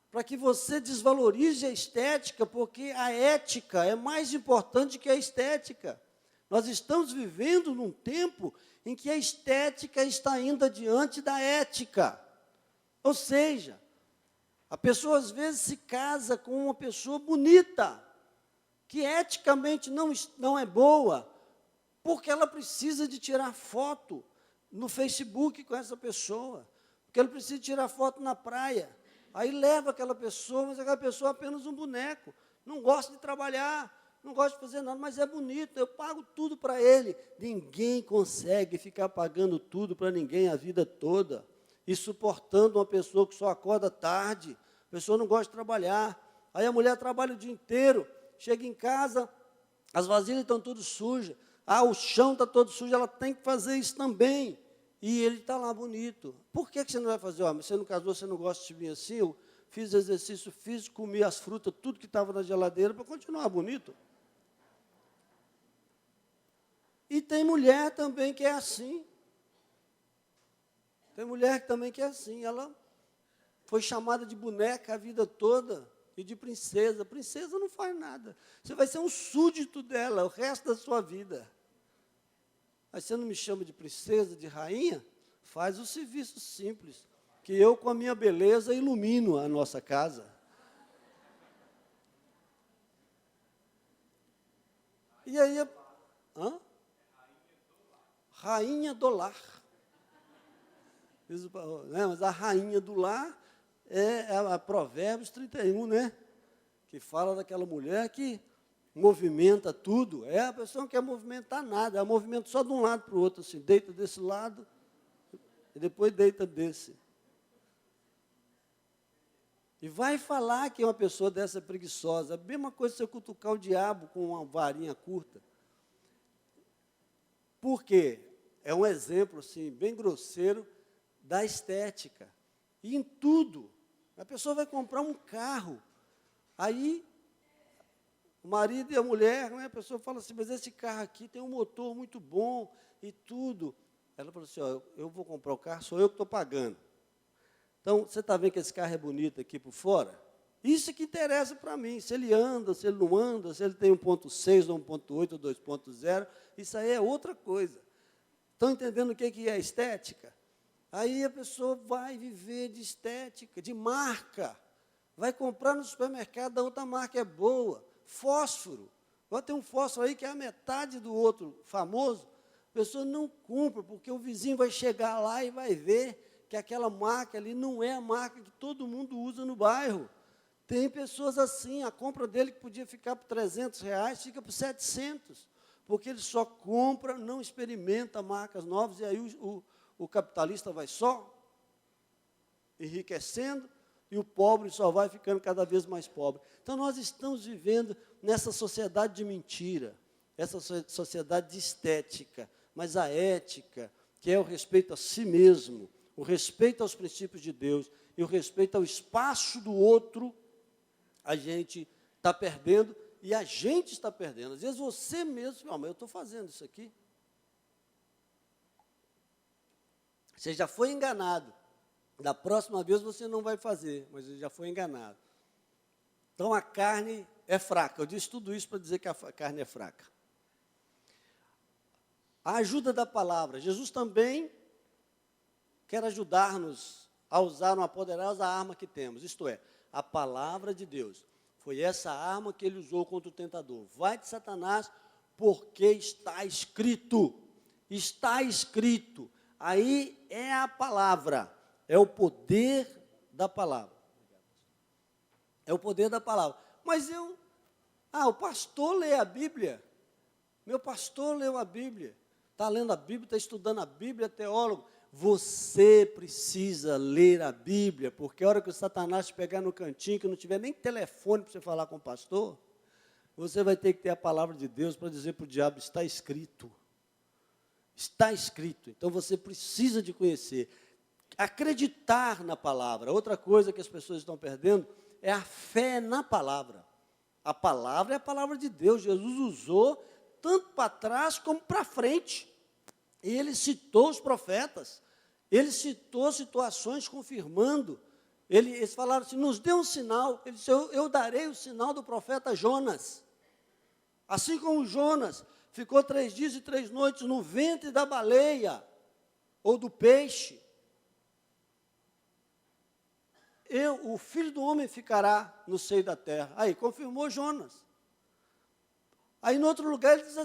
para que você desvalorize a estética, porque a ética é mais importante que a estética. Nós estamos vivendo num tempo em que a estética está indo adiante da ética. Ou seja, a pessoa às vezes se casa com uma pessoa bonita, que eticamente não é boa, porque ela precisa de tirar foto no Facebook com essa pessoa, porque ela precisa tirar foto na praia. Aí leva aquela pessoa, mas aquela pessoa é apenas um boneco, não gosta de trabalhar, não gosta de fazer nada, mas é bonito, eu pago tudo para ele. Ninguém consegue ficar pagando tudo para ninguém a vida toda, e suportando uma pessoa que só acorda tarde, a pessoa não gosta de trabalhar, aí a mulher trabalha o dia inteiro, chega em casa, as vasilhas estão todas sujas, o chão está todo sujo, ela tem que fazer isso também. E ele está lá bonito. Por que você não vai fazer? Você não casou, você não gosta de mim assim? Eu fiz exercício físico, comi as frutas, tudo que estava na geladeira, para continuar bonito. E tem mulher também que é assim. Tem mulher também que é assim. Ela foi chamada de boneca a vida toda e de princesa. Princesa não faz nada. Você vai ser um súdito dela o resto da sua vida. Mas você não me chama de princesa, de rainha? Faz o serviço simples, que eu, com a minha beleza, ilumino a nossa casa. E aí, rainha do lar. Mas a rainha do lar é a Provérbios 31, né? Que fala daquela mulher que movimenta tudo. A pessoa não quer movimentar nada, ela movimenta só de um lado para o outro, assim, deita desse lado e depois deita desse. E vai falar que uma pessoa dessa é preguiçosa. A mesma coisa você cutucar o diabo com uma varinha curta. Por quê? É um exemplo, assim, bem grosseiro da estética. E em tudo. A pessoa vai comprar um carro, aí o marido e a mulher, né, a pessoa fala assim, mas esse carro aqui tem um motor muito bom e tudo. Ela falou assim, eu vou comprar o carro, sou eu que estou pagando. Então, você está vendo que esse carro é bonito aqui por fora? Isso que interessa para mim, se ele anda, se ele não anda, se ele tem 1.6, ou 1.8, ou 2.0, isso aí é outra coisa. Estão entendendo o que é estética? Aí a pessoa vai viver de estética, de marca, vai comprar no supermercado, a outra marca é boa. Fósforo, agora tem um fósforo aí que é a metade do outro famoso, a pessoa não compra, porque o vizinho vai chegar lá e vai ver que aquela marca ali não é a marca que todo mundo usa no bairro. Tem pessoas assim, a compra dele que podia ficar por R$300, fica por 700, porque ele só compra, não experimenta marcas novas, e aí o capitalista vai só enriquecendo, e o pobre só vai ficando cada vez mais pobre. Então, nós estamos vivendo nessa sociedade de mentira, essa sociedade de estética, mas a ética, que é o respeito a si mesmo, o respeito aos princípios de Deus e o respeito ao espaço do outro, a gente está perdendo, e a gente está perdendo. Às vezes você mesmo, mas eu estou fazendo isso aqui. Você já foi enganado. Da próxima vez você não vai fazer, mas já foi enganado. Então a carne é fraca. Eu disse tudo isso para dizer que a carne é fraca. A ajuda da palavra. Jesus também quer ajudar-nos a usar uma poderosa arma que temos, isto é, a palavra de Deus. Foi essa arma que ele usou contra o tentador. Vai de Satanás, porque está escrito. Está escrito. Aí é a palavra, é o poder da palavra. É o poder da palavra. Mas o pastor lê a Bíblia. Meu pastor leu a Bíblia. Está lendo a Bíblia, está estudando a Bíblia, é teólogo. Você precisa ler a Bíblia, porque a hora que o Satanás te pegar no cantinho, que não tiver nem telefone para você falar com o pastor, você vai ter que ter a palavra de Deus para dizer para o diabo, está escrito. Está escrito. Então você precisa de conhecer. Acreditar na palavra. Outra coisa que as pessoas estão perdendo é a fé na palavra. A palavra é a palavra de Deus. Jesus usou tanto para trás como para frente. E ele citou os profetas. Ele citou situações confirmando. Eles falaram assim, nos dê um sinal. Ele disse, eu darei o sinal do profeta Jonas. Assim como Jonas ficou 3 dias e 3 noites no ventre da baleia, ou do peixe. O Filho do Homem ficará no seio da terra. Aí, confirmou Jonas. Aí, em outro lugar, ele diz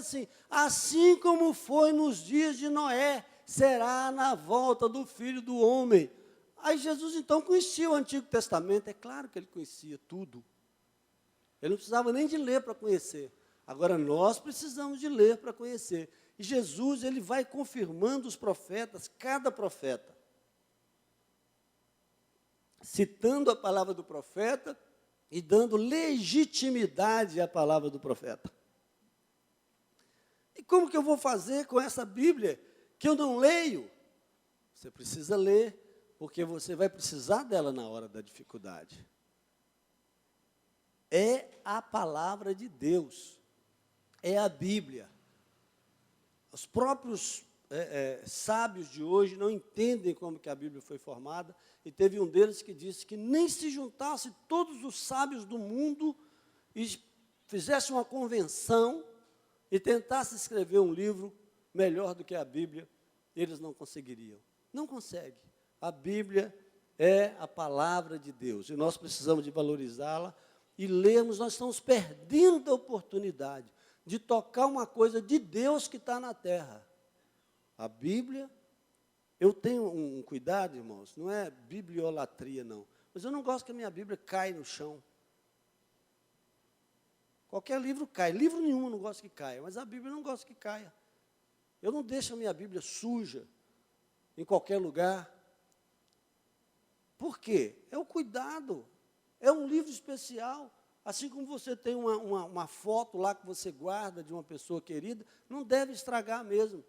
assim como foi nos dias de Noé, será na volta do Filho do Homem. Aí, Jesus, então, conhecia o Antigo Testamento. É claro que ele conhecia tudo. Ele não precisava nem de ler para conhecer. Agora, nós precisamos de ler para conhecer. E Jesus, ele vai confirmando os profetas, cada profeta, citando a palavra do profeta e dando legitimidade à palavra do profeta. E como que eu vou fazer com essa Bíblia que eu não leio? Você precisa ler, porque você vai precisar dela na hora da dificuldade. É a palavra de Deus. É a Bíblia. Os próprios sábios de hoje não entendem como que a Bíblia foi formada, e teve um deles que disse que nem se juntasse todos os sábios do mundo e fizesse uma convenção e tentasse escrever um livro melhor do que a Bíblia, eles não conseguiriam. Não consegue. A Bíblia é a palavra de Deus, e nós precisamos de valorizá-la e lermos. Nós estamos perdendo a oportunidade de tocar uma coisa de Deus que está na terra. A Bíblia, eu tenho um cuidado, irmãos, não é bibliolatria, não. Mas eu não gosto que a minha Bíblia caia no chão. Qualquer livro cai. Livro nenhum eu não gosto que caia, mas a Bíblia eu não gosto que caia. Eu não deixo a minha Bíblia suja em qualquer lugar. Por quê? É o cuidado. É um livro especial. Assim como você tem uma foto lá que você guarda de uma pessoa querida, não deve estragar mesmo.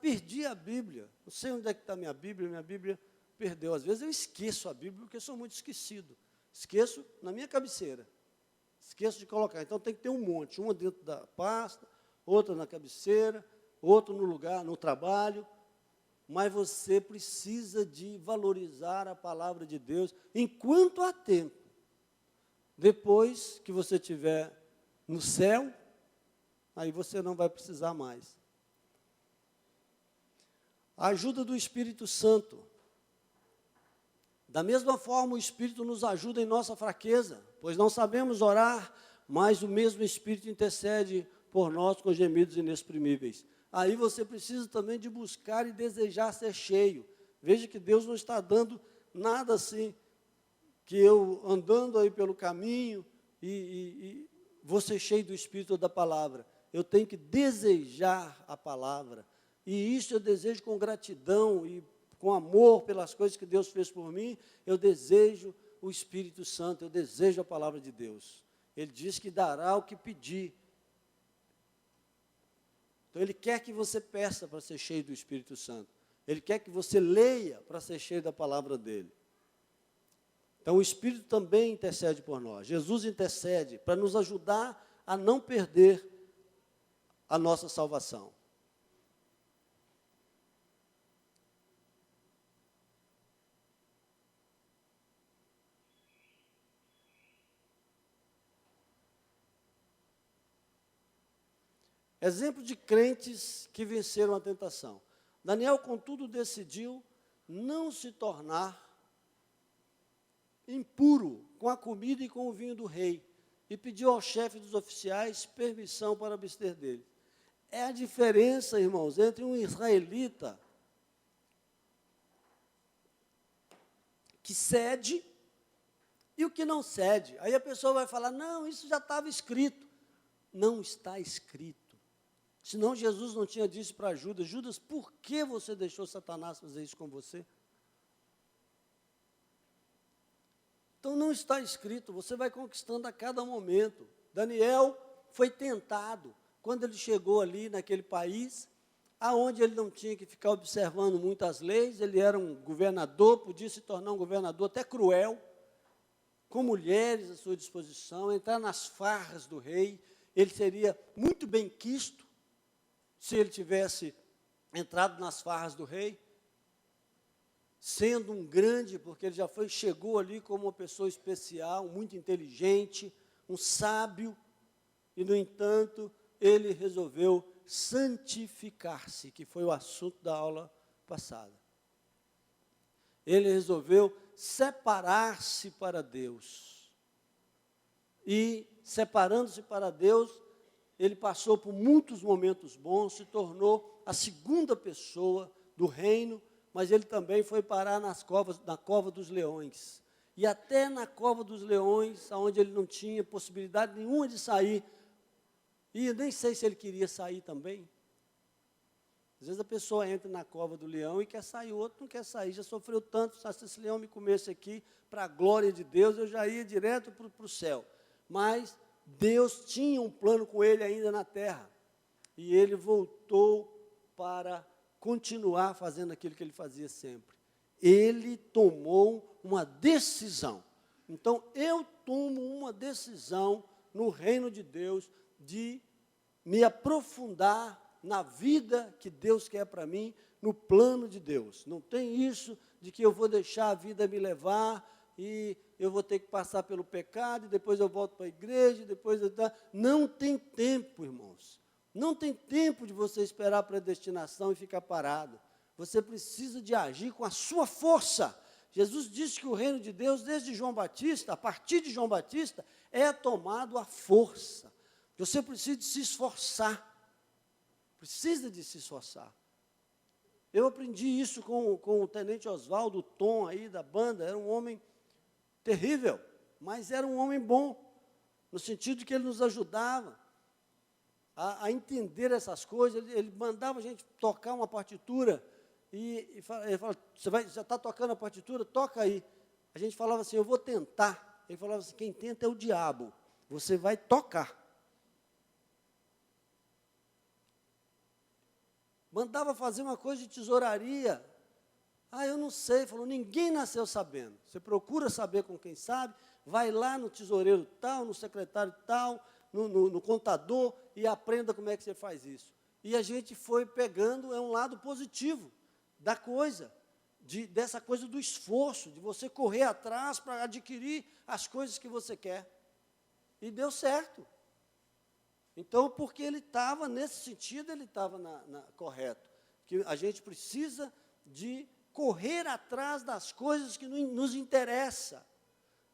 Perdi a Bíblia. Não sei onde é que está minha Bíblia perdeu. Às vezes eu esqueço a Bíblia, porque eu sou muito esquecido. Esqueço na minha cabeceira. Esqueço de colocar. Então tem que ter um monte, uma dentro da pasta, outra na cabeceira, outro no lugar, no trabalho. Mas você precisa de valorizar a palavra de Deus enquanto há tempo. Depois que você estiver no céu, aí você não vai precisar mais. A ajuda do Espírito Santo. Da mesma forma, o Espírito nos ajuda em nossa fraqueza, pois não sabemos orar, mas o mesmo Espírito intercede por nós com gemidos inexprimíveis. Aí você precisa também de buscar e desejar ser cheio. Veja que Deus não está dando nada assim, que eu andando aí pelo caminho e vou ser cheio do Espírito da palavra. Eu tenho que desejar a palavra. E isso eu desejo com gratidão e com amor pelas coisas que Deus fez por mim. Eu desejo o Espírito Santo, eu desejo a palavra de Deus. Ele diz que dará o que pedir. Então, Ele quer que você peça para ser cheio do Espírito Santo. Ele quer que você leia para ser cheio da palavra dEle. Então, o Espírito também intercede por nós. Jesus intercede para nos ajudar a não perder a nossa salvação. Exemplo de crentes que venceram a tentação. Daniel, contudo, decidiu não se tornar impuro com a comida e com o vinho do rei, e pediu ao chefe dos oficiais permissão para abster dele. é a diferença, irmãos, entre um israelita que cede e o que não cede. Aí a pessoa vai falar, não, isso já estava escrito. Não está escrito. Senão Jesus não tinha dito para Judas, Judas, por que você deixou Satanás fazer isso com você? Então não está escrito, você vai conquistando a cada momento. Daniel foi tentado, quando ele chegou ali naquele país, aonde ele não tinha que ficar observando muitas leis, ele era um governador, podia se tornar um governador até cruel, com mulheres à sua disposição, entrar nas farras do rei, ele seria muito bem quisto, se ele tivesse entrado nas farras do rei, sendo um grande, porque ele chegou ali como uma pessoa especial, muito inteligente, um sábio, e, no entanto, ele resolveu santificar-se, que foi o assunto da aula passada. Ele resolveu separar-se para Deus. E, separando-se para Deus, ele passou por muitos momentos bons, se tornou a segunda pessoa do reino, mas ele também foi parar na cova dos leões. E até na cova dos leões, onde ele não tinha possibilidade nenhuma de sair, e eu nem sei se ele queria sair também. Às vezes a pessoa entra na cova do leão e quer sair, o outro não quer sair, já sofreu tanto, se esse leão me comesse aqui, para a glória de Deus, eu já ia direto para o céu. Mas Deus tinha um plano com ele ainda na terra, e ele voltou para continuar fazendo aquilo que ele fazia sempre. Ele tomou uma decisão. Então, eu tomo uma decisão no reino de Deus de me aprofundar na vida que Deus quer para mim, no plano de Deus. Não tem isso de que eu vou deixar a vida me levar e eu vou ter que passar pelo pecado, e depois eu volto para a igreja, e depois eu... Não tem tempo, irmãos. Não tem tempo de você esperar a predestinação e ficar parado. Você precisa de agir com a sua força. Jesus disse que o reino de Deus, desde João Batista, a partir de João Batista, é tomado à força. Você precisa de se esforçar. Precisa de se esforçar. Eu aprendi isso com o tenente Oswaldo, o Tom aí da banda, era um homem terrível, mas era um homem bom, no sentido de que ele nos ajudava a entender essas coisas. Ele mandava a gente tocar uma partitura, e ele falava, já está tocando a partitura? Toca aí. A gente falava assim, eu vou tentar. Ele falava assim, quem tenta é o diabo, você vai tocar. Mandava fazer uma coisa de tesouraria. Eu não sei. Falou, ninguém nasceu sabendo. Você procura saber com quem sabe, vai lá no tesoureiro tal, no secretário tal, no contador, e aprenda como é que você faz isso. E a gente foi pegando, é um lado positivo da coisa, dessa coisa do esforço, de você correr atrás para adquirir as coisas que você quer. E deu certo. Então, porque ele estava, nesse sentido, ele estava correto. Que a gente precisa de correr atrás das coisas que nos interessam.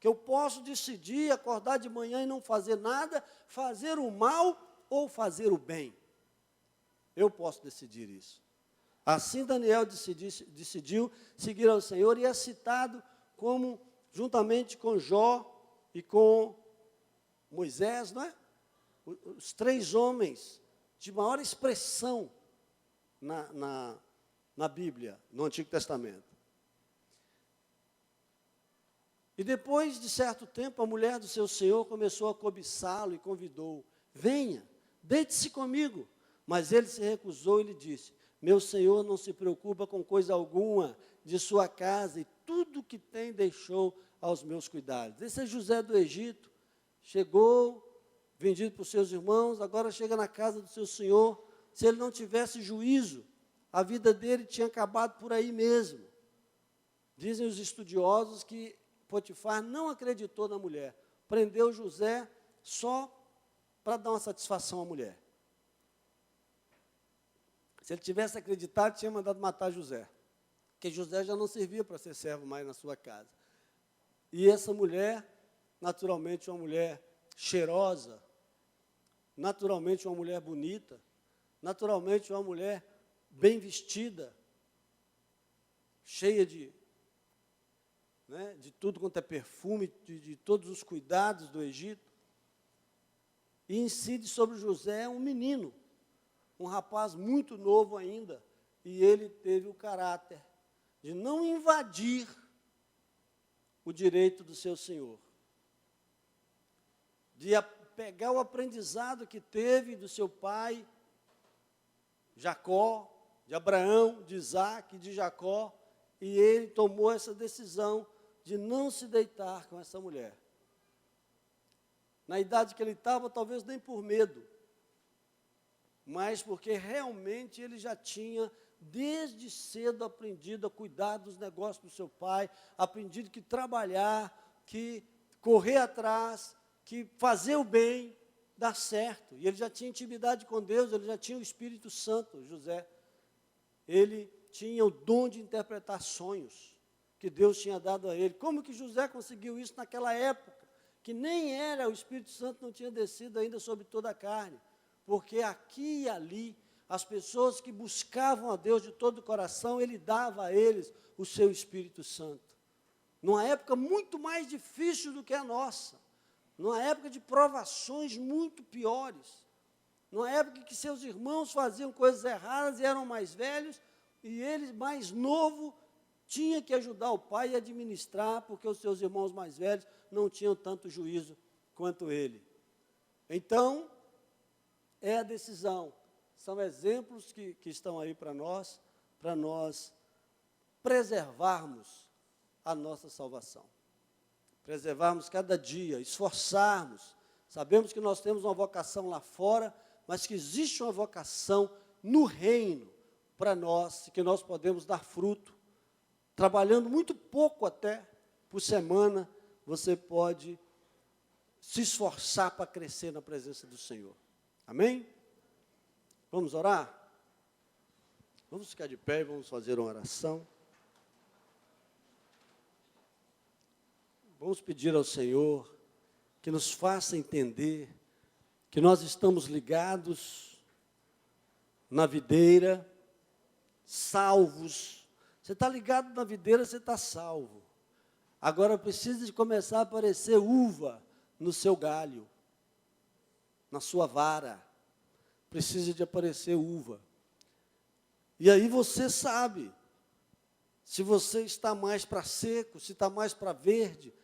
Que eu posso decidir, acordar de manhã e não fazer nada, fazer o mal ou fazer o bem. Eu posso decidir isso. Assim Daniel decidiu seguir ao Senhor, e é citado como, juntamente com Jó e com Moisés, não é? Os três homens de maior expressão na Bíblia, no Antigo Testamento. E depois de certo tempo, a mulher do seu senhor começou a cobiçá-lo e convidou, venha, deite-se comigo. Mas ele se recusou e lhe disse, meu senhor não se preocupa com coisa alguma de sua casa, e tudo que tem deixou aos meus cuidados. Esse é José do Egito, chegou, vendido por seus irmãos, agora chega na casa do seu senhor. Se ele não tivesse juízo, a vida dele tinha acabado por aí mesmo. Dizem os estudiosos que Potifar não acreditou na mulher, prendeu José só para dar uma satisfação à mulher. Se ele tivesse acreditado, tinha mandado matar José, porque José já não servia para ser servo mais na sua casa. E essa mulher, naturalmente uma mulher cheirosa, naturalmente uma mulher bonita, naturalmente uma mulher bem vestida, cheia de tudo quanto é perfume, de todos os cuidados do Egito. E incide sobre José um menino, um rapaz muito novo ainda, e ele teve o caráter de não invadir o direito do seu senhor, de pegar o aprendizado que teve do seu pai, Jacó, de Abraão, de Isaac, de Jacó, e ele tomou essa decisão de não se deitar com essa mulher. Na idade que ele estava, talvez nem por medo, mas porque realmente ele já tinha, desde cedo, aprendido a cuidar dos negócios do seu pai, aprendido que trabalhar, que correr atrás, que fazer o bem, dá certo. E ele já tinha intimidade com Deus, ele já tinha o Espírito Santo, José. Ele tinha o dom de interpretar sonhos que Deus tinha dado a ele. Como que José conseguiu isso naquela época? Que nem era, o Espírito Santo não tinha descido ainda sobre toda a carne. Porque aqui e ali, as pessoas que buscavam a Deus de todo o coração, Ele dava a eles o seu Espírito Santo. Numa época muito mais difícil do que a nossa. Numa época de provações muito piores. Numa época que seus irmãos faziam coisas erradas e eram mais velhos, e ele, mais novo, tinha que ajudar o pai a administrar, porque os seus irmãos mais velhos não tinham tanto juízo quanto ele. Então, é a decisão. São exemplos que estão aí para nós preservarmos a nossa salvação. Preservarmos cada dia, esforçarmos. Sabemos que nós temos uma vocação lá fora, mas que existe uma vocação no reino para nós, que nós podemos dar fruto. Trabalhando muito pouco até por semana, você pode se esforçar para crescer na presença do Senhor. Amém? Vamos orar? Vamos ficar de pé e vamos fazer uma oração. Vamos pedir ao Senhor que nos faça entender que nós estamos ligados na videira, salvos. Você está ligado na videira, você está salvo. Agora precisa de começar a aparecer uva no seu galho, na sua vara. Precisa de aparecer uva. E aí você sabe se você está mais para seco, se está mais para verde,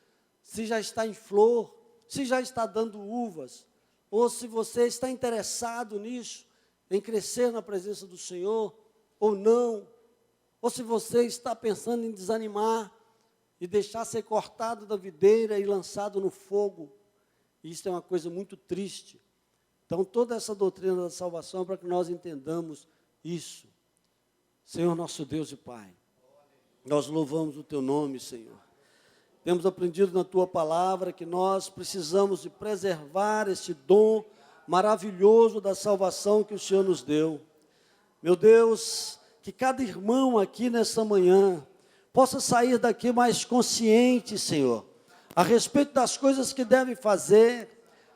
se já está em flor, se já está dando uvas, ou se você está interessado nisso, em crescer na presença do Senhor, ou não, ou se você está pensando em desanimar e deixar ser cortado da videira e lançado no fogo. Isso é uma coisa muito triste. Então, toda essa doutrina da salvação é para que nós entendamos isso. Senhor, nosso Deus e Pai, nós louvamos o Teu nome, Senhor. Temos aprendido na Tua palavra que nós precisamos de preservar esse dom maravilhoso da salvação que o Senhor nos deu. Meu Deus, que cada irmão aqui nessa manhã possa sair daqui mais consciente, Senhor, a respeito das coisas que deve fazer,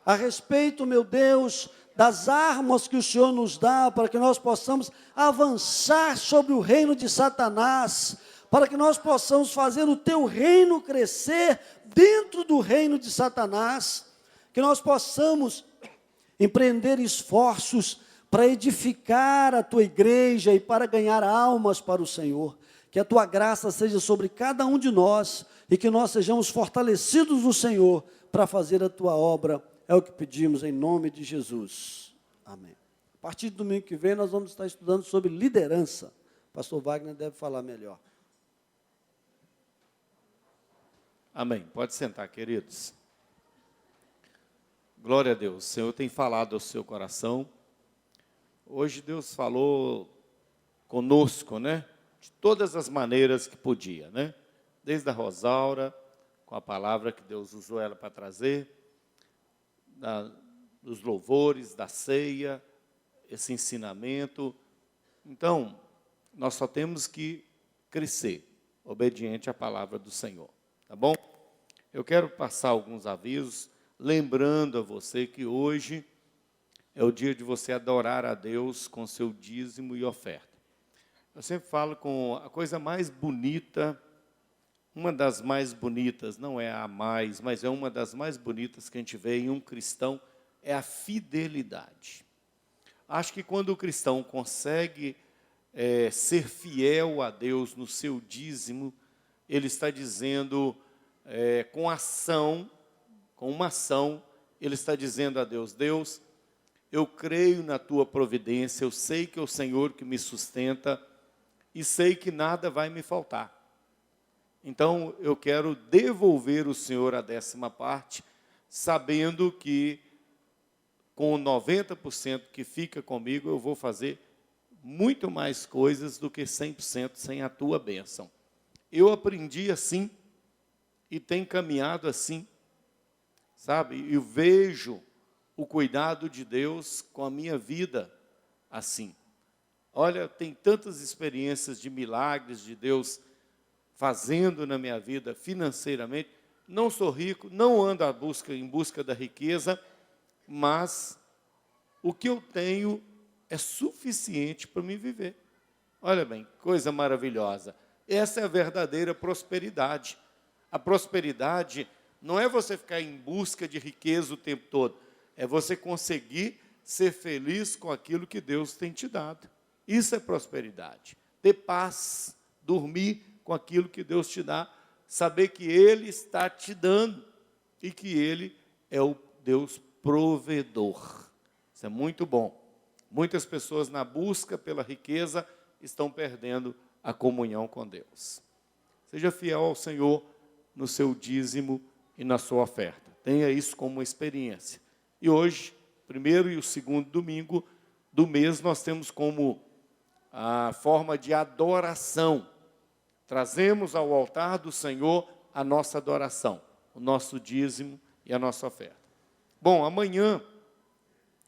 a respeito, meu Deus, das armas que o Senhor nos dá para que nós possamos avançar sobre o reino de Satanás, para que nós possamos fazer o Teu reino crescer dentro do reino de Satanás, que nós possamos empreender esforços para edificar a Tua igreja e para ganhar almas para o Senhor. Que a Tua graça seja sobre cada um de nós e que nós sejamos fortalecidos no Senhor para fazer a Tua obra. É o que pedimos em nome de Jesus. Amém. A partir do domingo que vem nós vamos estar estudando sobre liderança. O pastor Wagner deve falar melhor. Amém. Pode sentar, queridos. Glória a Deus. O Senhor tem falado ao seu coração. Hoje Deus falou conosco, né? De todas as maneiras que podia, né? Desde a Rosaura, com a palavra que Deus usou ela para trazer, dos louvores, da ceia, esse ensinamento. Então, nós só temos que crescer, obediente à palavra do Senhor, tá bom? Eu quero passar alguns avisos, lembrando a você que hoje é o dia de você adorar a Deus com seu dízimo e oferta. Eu sempre falo com a coisa mais bonita, uma das mais bonitas, não é a mais, mas é uma das mais bonitas que a gente vê em um cristão, é a fidelidade. Acho que quando o cristão consegue ser fiel a Deus no seu dízimo, ele está dizendo, com uma ação, ele está dizendo a Deus, Deus, eu creio na tua providência, eu sei que é o Senhor que me sustenta e sei que nada vai me faltar. Então, eu quero devolver o Senhor a 10ª parte, sabendo que com 90% que fica comigo, eu vou fazer muito mais coisas do que 100% sem a tua bênção. Eu aprendi assim e tenho caminhado assim, sabe? Eu vejo o cuidado de Deus com a minha vida assim. Olha, tem tantas experiências de milagres de Deus fazendo na minha vida financeiramente. Não sou rico, não ando em busca da riqueza, mas o que eu tenho é suficiente para me viver. Olha bem, coisa maravilhosa. Essa é a verdadeira prosperidade. A prosperidade não é você ficar em busca de riqueza o tempo todo, é você conseguir ser feliz com aquilo que Deus tem te dado. Isso é prosperidade. Ter paz, dormir com aquilo que Deus te dá, saber que Ele está te dando e que Ele é o Deus provedor. Isso é muito bom. Muitas pessoas na busca pela riqueza estão perdendo a comunhão com Deus. Seja fiel ao Senhor no seu dízimo e na sua oferta. Tenha isso como uma experiência. E hoje, primeiro e o segundo domingo do mês, nós temos como a forma de adoração. Trazemos ao altar do Senhor a nossa adoração, o nosso dízimo e a nossa oferta. Bom, amanhã,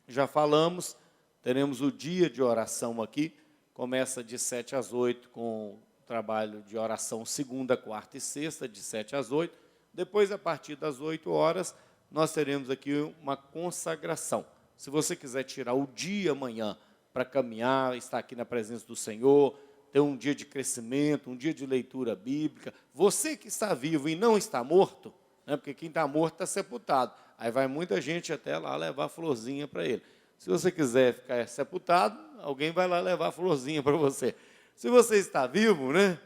já falamos, teremos o dia de oração aqui, começa de 7 às 8 com o trabalho de oração segunda, quarta e sexta, de 7 às 8. Depois, a partir das 8 horas, nós teremos aqui uma consagração. Se você quiser tirar o dia amanhã para caminhar, estar aqui na presença do Senhor, ter um dia de crescimento, um dia de leitura bíblica, você que está vivo e não está morto, né, porque quem está morto está sepultado, aí vai muita gente até lá levar florzinha para ele. Se você quiser ficar sepultado, alguém vai lá levar florzinha para você. Se você está vivo, né,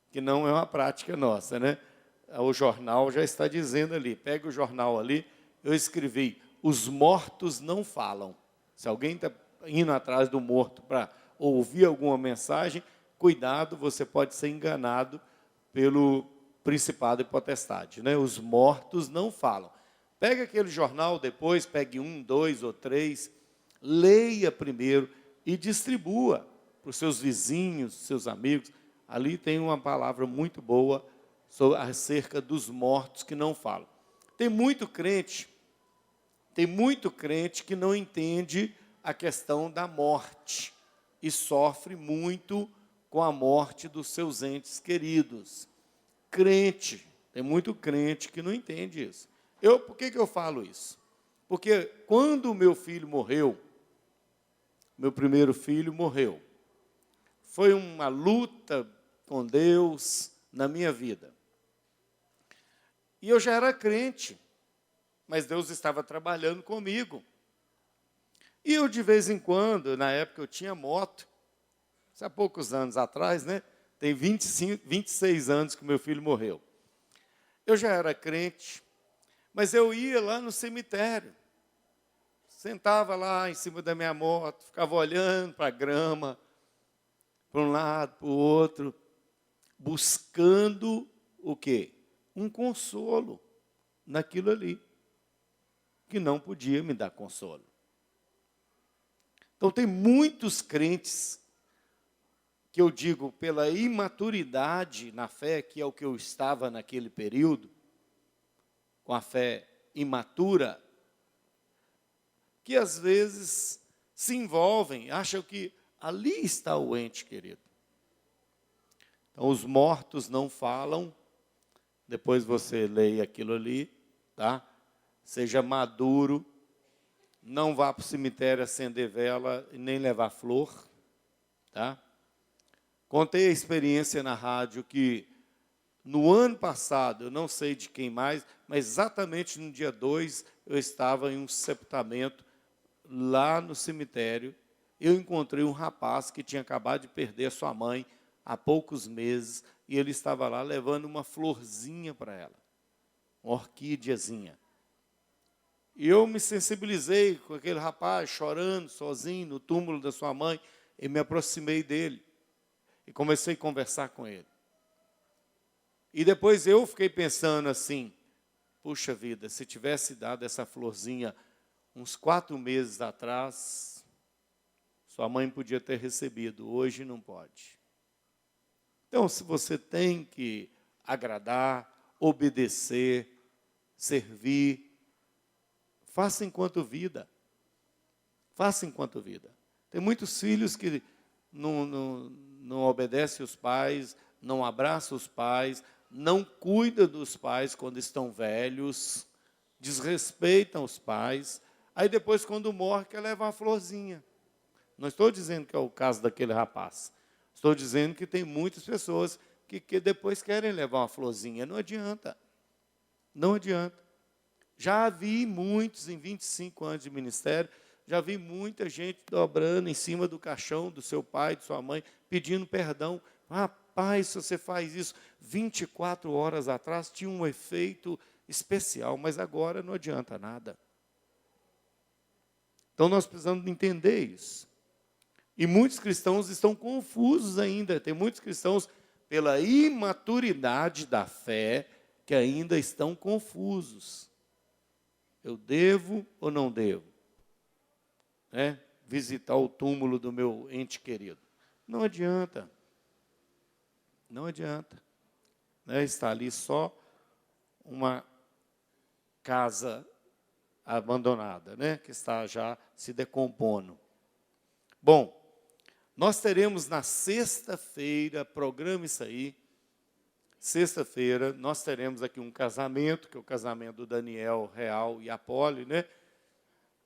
que não é uma prática nossa, né, o jornal já está dizendo ali, pega o jornal ali, eu escrevi, os mortos não falam. Se alguém está indo atrás do morto para ouvir alguma mensagem, cuidado, você pode ser enganado pelo principado e potestade, né? Os mortos não falam. Pega aquele jornal depois, pegue 1, 2 ou 3, leia primeiro e distribua para os seus vizinhos, seus amigos. Ali tem uma palavra muito boa acerca dos mortos que não falam. Tem muito crente que não entende a questão da morte e sofre muito com a morte dos seus entes queridos. Tem muito crente que não entende isso. Por que eu falo isso? Porque quando o meu filho morreu, meu primeiro filho morreu, foi uma luta com Deus na minha vida. E eu já era crente, mas Deus estava trabalhando comigo. E eu, de vez em quando, na época eu tinha moto, há poucos anos atrás, né? Tem 26 anos que meu filho morreu. Eu já era crente, mas eu ia lá no cemitério. Sentava lá em cima da minha moto, ficava olhando para a grama, para um lado, para o outro, buscando o quê? Um consolo naquilo ali, que não podia me dar consolo. Então, tem muitos crentes que eu digo, pela imaturidade na fé, que é o que eu estava naquele período, com a fé imatura, que às vezes se envolvem, acham que ali está o ente querido. Então, os mortos não falam, depois você leia aquilo ali, tá? Seja maduro não vá para o cemitério acender vela e nem levar flor, tá? Contei a experiência na rádio que no ano passado, eu não sei de quem mais, mas exatamente no dia 2, eu estava em um sepultamento lá no cemitério. Eu encontrei um rapaz que tinha acabado de perder a sua mãe há poucos meses, e ele estava lá levando uma florzinha para ela, uma orquídeazinha. E eu me sensibilizei com aquele rapaz chorando, sozinho, no túmulo da sua mãe, e me aproximei dele, e comecei a conversar com ele. E depois eu fiquei pensando assim, puxa vida, se tivesse dado essa florzinha uns 4 meses atrás, sua mãe podia ter recebido, hoje não pode. Então, se você tem que agradar, obedecer, servir, faça enquanto vida. Faça enquanto vida. Tem muitos filhos que não obedecem os pais, não abraçam os pais, não cuidam dos pais quando estão velhos, desrespeitam os pais. Aí depois, quando morre, quer levar uma florzinha. Não estou dizendo que é o caso daquele rapaz. Estou dizendo que tem muitas pessoas que depois querem levar uma florzinha. Não adianta. Não adianta. Já vi muitos, em 25 anos de ministério, já vi muita gente dobrando em cima do caixão do seu pai, de sua mãe, pedindo perdão. Rapaz, se você faz isso 24 horas atrás, tinha um efeito especial, mas agora não adianta nada. Então, nós precisamos entender isso. E muitos cristãos estão confusos ainda. Tem muitos cristãos, pela imaturidade da fé, que ainda estão confusos. Eu devo ou não devo? Visitar o túmulo do meu ente querido. Não adianta. Não adianta. Está ali só uma casa abandonada, que está já se decompondo. Bom, nós teremos na sexta-feira, programa isso aí, sexta-feira, nós teremos aqui um casamento, que é o casamento do Daniel Real e Apole,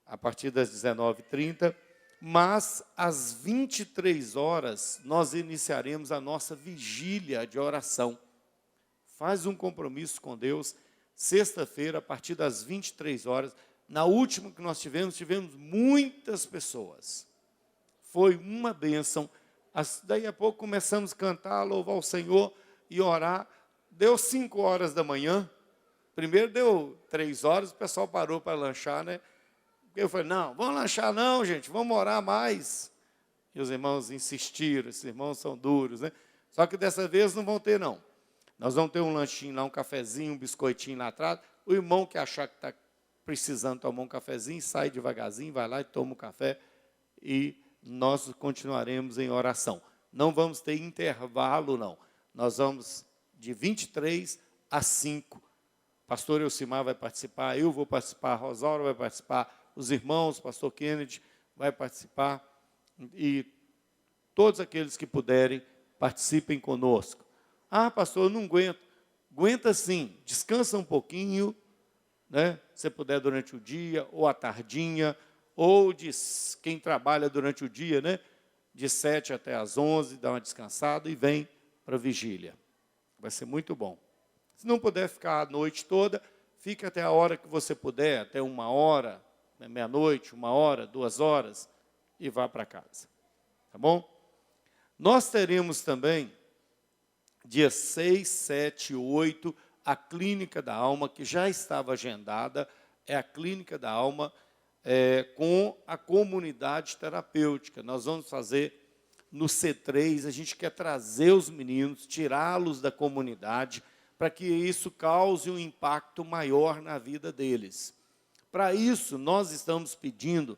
a partir das 19h30, mas às 23 horas nós iniciaremos a nossa vigília de oração. Faz um compromisso com Deus, sexta-feira, a partir das 23 horas, na última que nós tivemos muitas pessoas. Foi uma bênção. Daí a pouco começamos a cantar, louvar o Senhor e orar. Deu 5 horas da manhã. Primeiro deu 3 horas, o pessoal parou para lanchar, Eu falei, não, vamos lanchar não, gente, vamos orar mais. E os irmãos insistiram, esses irmãos são duros, Só que dessa vez não vão ter, não. Nós vamos ter um lanchinho lá, um cafezinho, um biscoitinho lá atrás. O irmão que achar que está precisando tomar um cafezinho, sai devagarzinho, vai lá e toma um café. E nós continuaremos em oração. Não vamos ter intervalo, não. Nós vamos de 23 a 5. Pastor Elcimar vai participar, eu vou participar, a Rosaura vai participar, os irmãos, pastor Kennedy vai participar, e todos aqueles que puderem, participem conosco. Pastor, eu não aguento. Aguenta sim, descansa um pouquinho, se puder durante o dia, ou à tardinha, ou quem trabalha durante o dia, de 7 até as 11, dá uma descansada e vem para a vigília. Vai ser muito bom. Se não puder ficar a noite toda, fique até a hora que você puder, até 1 hora, meia-noite, 1 hora, 2 horas, e vá para casa. Tá bom? Nós teremos também, dia 6, 7 e 8, a Clínica da Alma, que já estava agendada, é a Clínica da Alma, com a comunidade terapêutica. Nós vamos fazer no C3, a gente quer trazer os meninos, tirá-los da comunidade, para que isso cause um impacto maior na vida deles. Para isso, nós estamos pedindo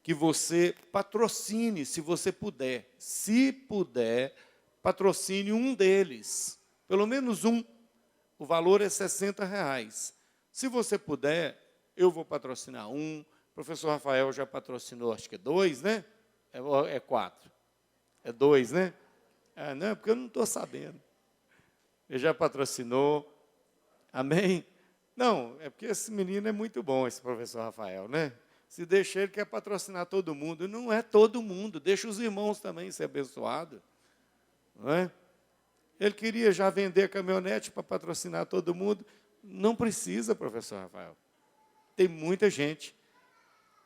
que você patrocine, se você puder. Se puder, patrocine um deles, pelo menos um. O valor é R$60. Se você puder, eu vou patrocinar um. O professor Rafael já patrocinou, acho que é 2, É 4. É 2, não, porque eu não estou sabendo. Ele já patrocinou. Amém? Não, é porque esse menino é muito bom, esse professor Rafael, Se deixar, ele quer patrocinar todo mundo. Não é todo mundo, deixa os irmãos também ser abençoados. Não é? Ele queria já vender a caminhonete para patrocinar todo mundo. Não precisa, professor Rafael. Tem muita gente.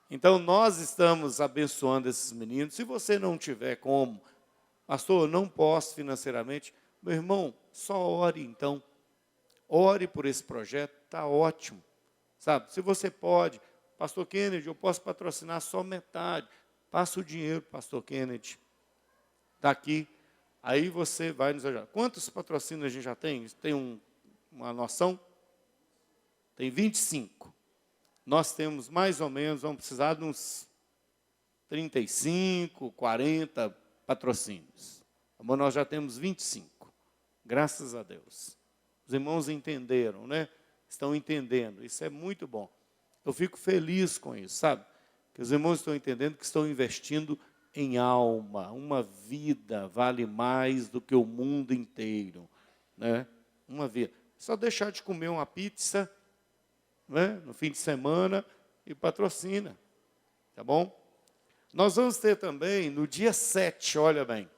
Então, nós estamos abençoando esses meninos. Se você não tiver como, pastor, eu não posso financeiramente, meu irmão, só ore então. Ore por esse projeto, está ótimo. Sabe, se você pode, pastor Kennedy, eu posso patrocinar só metade. Passa o dinheiro, pastor Kennedy. Está aqui. Aí você vai nos ajudar. Quantos patrocínios a gente já tem? Tem uma noção? Tem 25. Nós temos mais ou menos, vamos precisar de uns 35, 40 patrocínios. Mas nós já temos 25. Graças a Deus. Os irmãos entenderam, né? Estão entendendo. Isso é muito bom. Eu fico feliz com isso, sabe? Que os irmãos estão entendendo que estão investindo em alma. Uma vida vale mais do que o mundo inteiro, né? Uma vida. Só deixar de comer uma pizza, né, no fim de semana e patrocina, tá bom? Nós vamos ter também no dia 7, olha bem,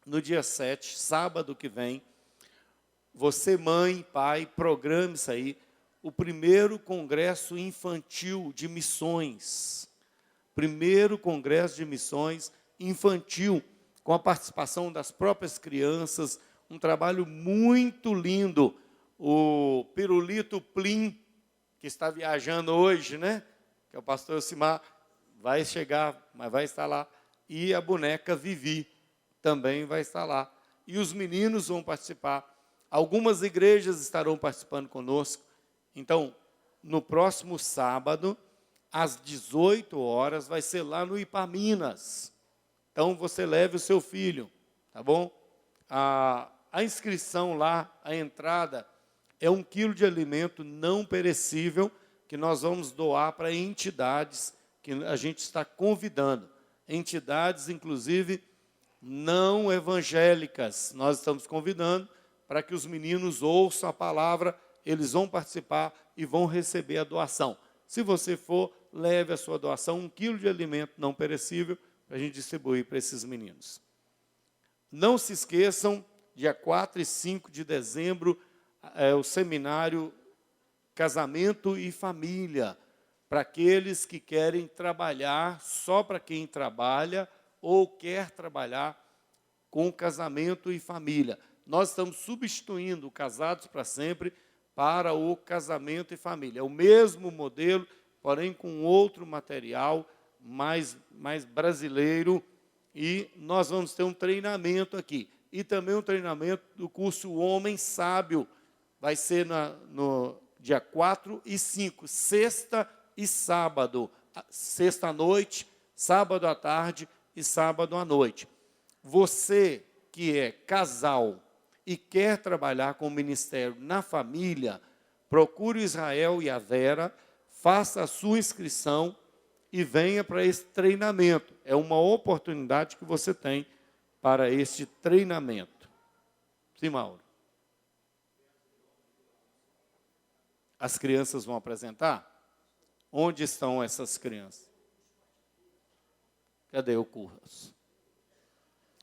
no dia 7, sábado que vem, você, mãe, pai, programe isso aí, o primeiro congresso infantil de missões. Primeiro congresso de missões infantil, com a participação das próprias crianças, um trabalho muito lindo. O Pirulito Plim, que está viajando hoje, né? Que é o pastor Elcimar, vai chegar, mas vai estar lá. E a boneca Vivi também vai estar lá. E os meninos vão participar. Algumas igrejas estarão participando conosco. Então, no próximo sábado, às 18 horas, vai ser lá no Ipaminas. Então, você leve o seu filho, tá bom? A inscrição lá, a entrada, é 1 quilo de alimento não perecível que nós vamos doar para entidades que a gente está convidando. Entidades, inclusive, não evangélicas. Nós estamos convidando para que os meninos ouçam a palavra, eles vão participar e vão receber a doação. Se você for, leve a sua doação, 1 quilo de alimento não perecível, para a gente distribuir para esses meninos. Não se esqueçam, dia 4 e 5 de dezembro, o seminário Casamento e Família, para aqueles que querem trabalhar, só para quem trabalha, ou quer trabalhar com casamento e família. Nós estamos substituindo o Casados para Sempre para o Casamento e Família. É o mesmo modelo, porém com outro material, mais brasileiro, e nós vamos ter um treinamento aqui. E também um treinamento do curso Homem Sábio, vai ser no dia 4 e 5, sexta e sábado. Sexta à noite, sábado à tarde e sábado à noite. Você que é casal e quer trabalhar com o ministério na família, procure o Israel e a Vera, faça a sua inscrição e venha para esse treinamento. É uma oportunidade que você tem para este treinamento. Sim, Mauro? As crianças vão apresentar? Onde estão essas crianças? Cadê o curso?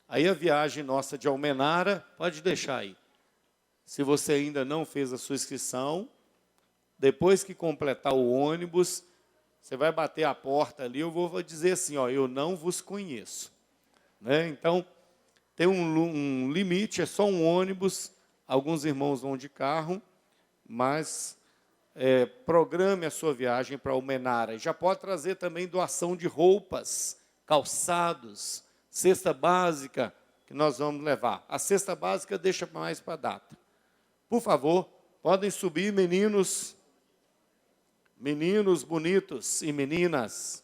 Aí a viagem nossa de Almenara, pode deixar aí. Se você ainda não fez a sua inscrição, depois que completar o ônibus, você vai bater a porta ali, eu vou dizer assim, ó, eu não vos conheço. Né? Então, tem um limite, é só um ônibus, alguns irmãos vão de carro, mas programe a sua viagem para Almenara. Já pode trazer também doação de roupas, calçados, cesta básica, que nós vamos levar. A cesta básica deixa mais para a data. Por favor, podem subir, meninos bonitos e meninas.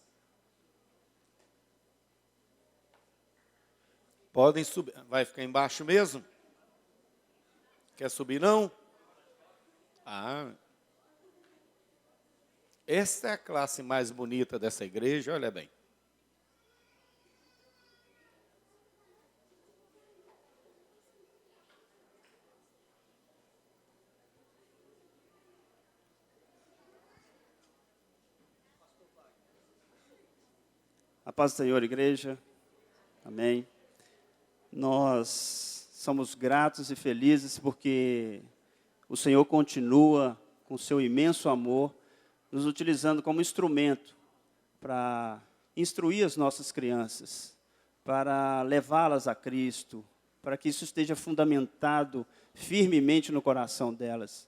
Podem subir. Vai ficar embaixo mesmo? Quer subir, não? Esta é a classe mais bonita dessa igreja, olha bem. paz do Senhor, igreja. Amém. Nós somos gratos e felizes porque o Senhor continua com seu imenso amor, nos utilizando como instrumento para instruir as nossas crianças, para levá-las a Cristo, para que isso esteja fundamentado firmemente no coração delas.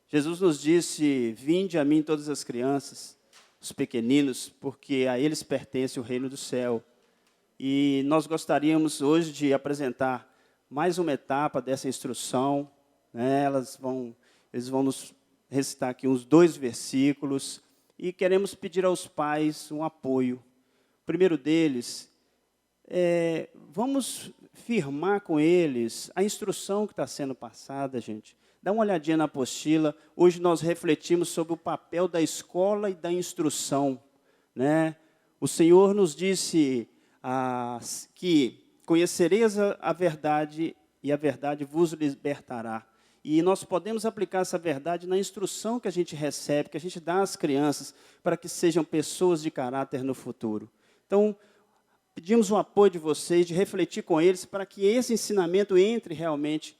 Jesus nos disse: vinde a mim todas as crianças, os pequeninos, porque a eles pertence o reino do céu. E nós gostaríamos hoje de apresentar mais uma etapa dessa instrução, né? Eles vão nos recitar aqui uns 2 versículos, e queremos pedir aos pais um apoio. O primeiro deles, vamos firmar com eles a instrução que está sendo passada, gente. Dá uma olhadinha na apostila. Hoje nós refletimos sobre o papel da escola e da instrução, né? O Senhor nos disse que conhecereis a verdade e a verdade vos libertará. E nós podemos aplicar essa verdade na instrução que a gente recebe, que a gente dá às crianças, para que sejam pessoas de caráter no futuro. Então, pedimos o apoio de vocês, de refletir com eles, para que esse ensinamento entre realmente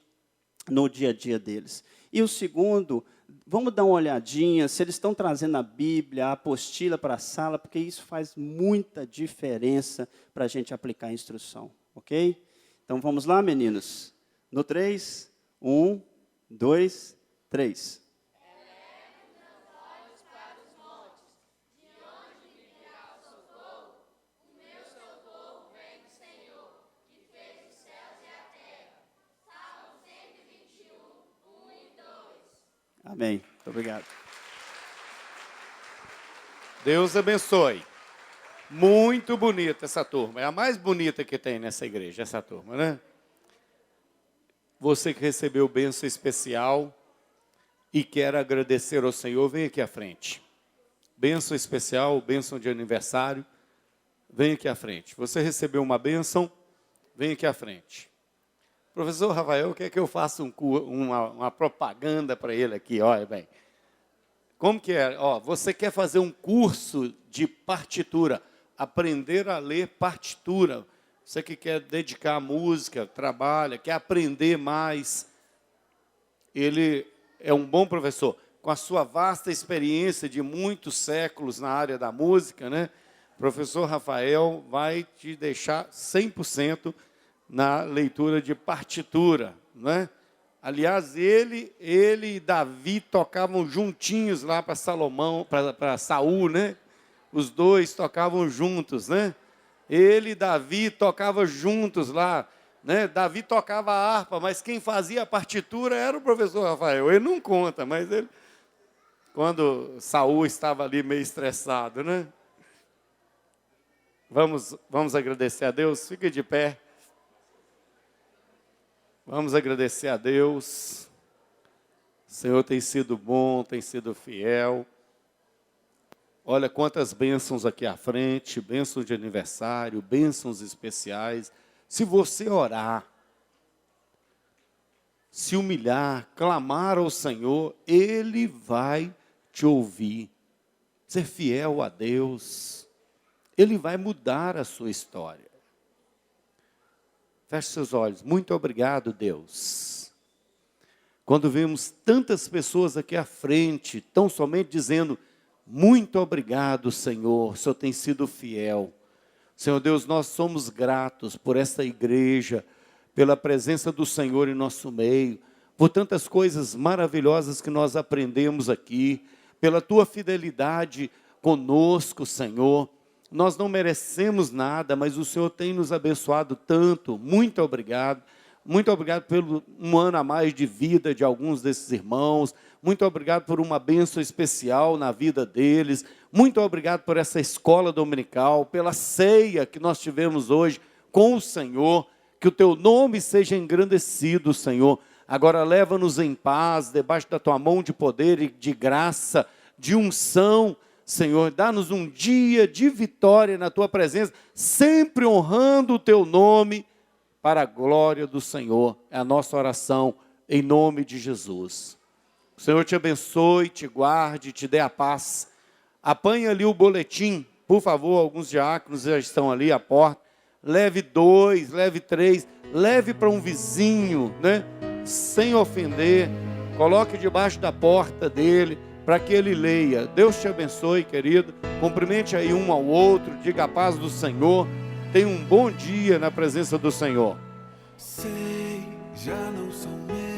no dia a dia deles. E o segundo, vamos dar uma olhadinha se eles estão trazendo a Bíblia, a apostila para a sala, porque isso faz muita diferença para a gente aplicar a instrução, ok? Então, vamos lá, meninos? No 3, 1, 2, 3. Amém. Muito obrigado. Deus abençoe. Muito bonita essa turma. É a mais bonita que tem nessa igreja, essa turma, né? Você que recebeu bênção especial e quer agradecer ao Senhor, vem aqui à frente. Bênção especial, bênção de aniversário, vem aqui à frente. Você recebeu uma bênção, vem aqui à frente. Professor Rafael, quer que eu faça uma propaganda para ele aqui? Olha bem. Como que é? Você quer fazer um curso de partitura, aprender a ler partitura. Você que quer dedicar à música, trabalha, quer aprender mais. Ele é um bom professor. Com a sua vasta experiência de muitos séculos na área da música, né? O professor Rafael vai te deixar 100% na leitura de partitura, né? Aliás, ele e Davi tocavam juntinhos lá para Salomão, para Saul, né? Os dois tocavam juntos, né? Ele e Davi tocavam juntos lá, né? Davi tocava a harpa, mas quem fazia a partitura era o professor Rafael. Ele não conta, mas ele, quando Saul estava ali meio estressado, né? Vamos agradecer a Deus. Fique de pé. Vamos agradecer a Deus. O Senhor tem sido bom, tem sido fiel. Olha quantas bênçãos aqui à frente, bênçãos de aniversário, bênçãos especiais. Se você orar, se humilhar, clamar ao Senhor, Ele vai te ouvir. Ser fiel a Deus, Ele vai mudar a sua história. Feche seus olhos. Muito obrigado, Deus. Quando vemos tantas pessoas aqui à frente, tão somente dizendo: muito obrigado, Senhor, o Senhor tem sido fiel. Senhor Deus, nós somos gratos por esta igreja, pela presença do Senhor em nosso meio, por tantas coisas maravilhosas que nós aprendemos aqui, pela Tua fidelidade conosco, Senhor. Nós não merecemos nada, mas o Senhor tem nos abençoado tanto. Muito obrigado. Muito obrigado pelo um ano a mais de vida de alguns desses irmãos. Muito obrigado por uma bênção especial na vida deles. Muito obrigado por essa escola dominical, pela ceia que nós tivemos hoje com o Senhor. Que o Teu nome seja engrandecido, Senhor. Agora leva-nos em paz, debaixo da Tua mão de poder e de graça, de unção. Senhor, dá-nos um dia de vitória na Tua presença, sempre honrando o Teu nome, para a glória do Senhor. É a nossa oração, em nome de Jesus. O Senhor te abençoe, te guarde, te dê a paz. Apanhe ali o boletim Por favor, alguns diáconos já estão ali à porta. Leve 2, leve 3, leve para um vizinho, né? Sem ofender. Coloque debaixo da porta dele, para que ele leia. Deus te abençoe, querido. Cumprimente aí um ao outro, diga a paz do Senhor. Tenha um bom dia na presença do Senhor. Sei, já não são meus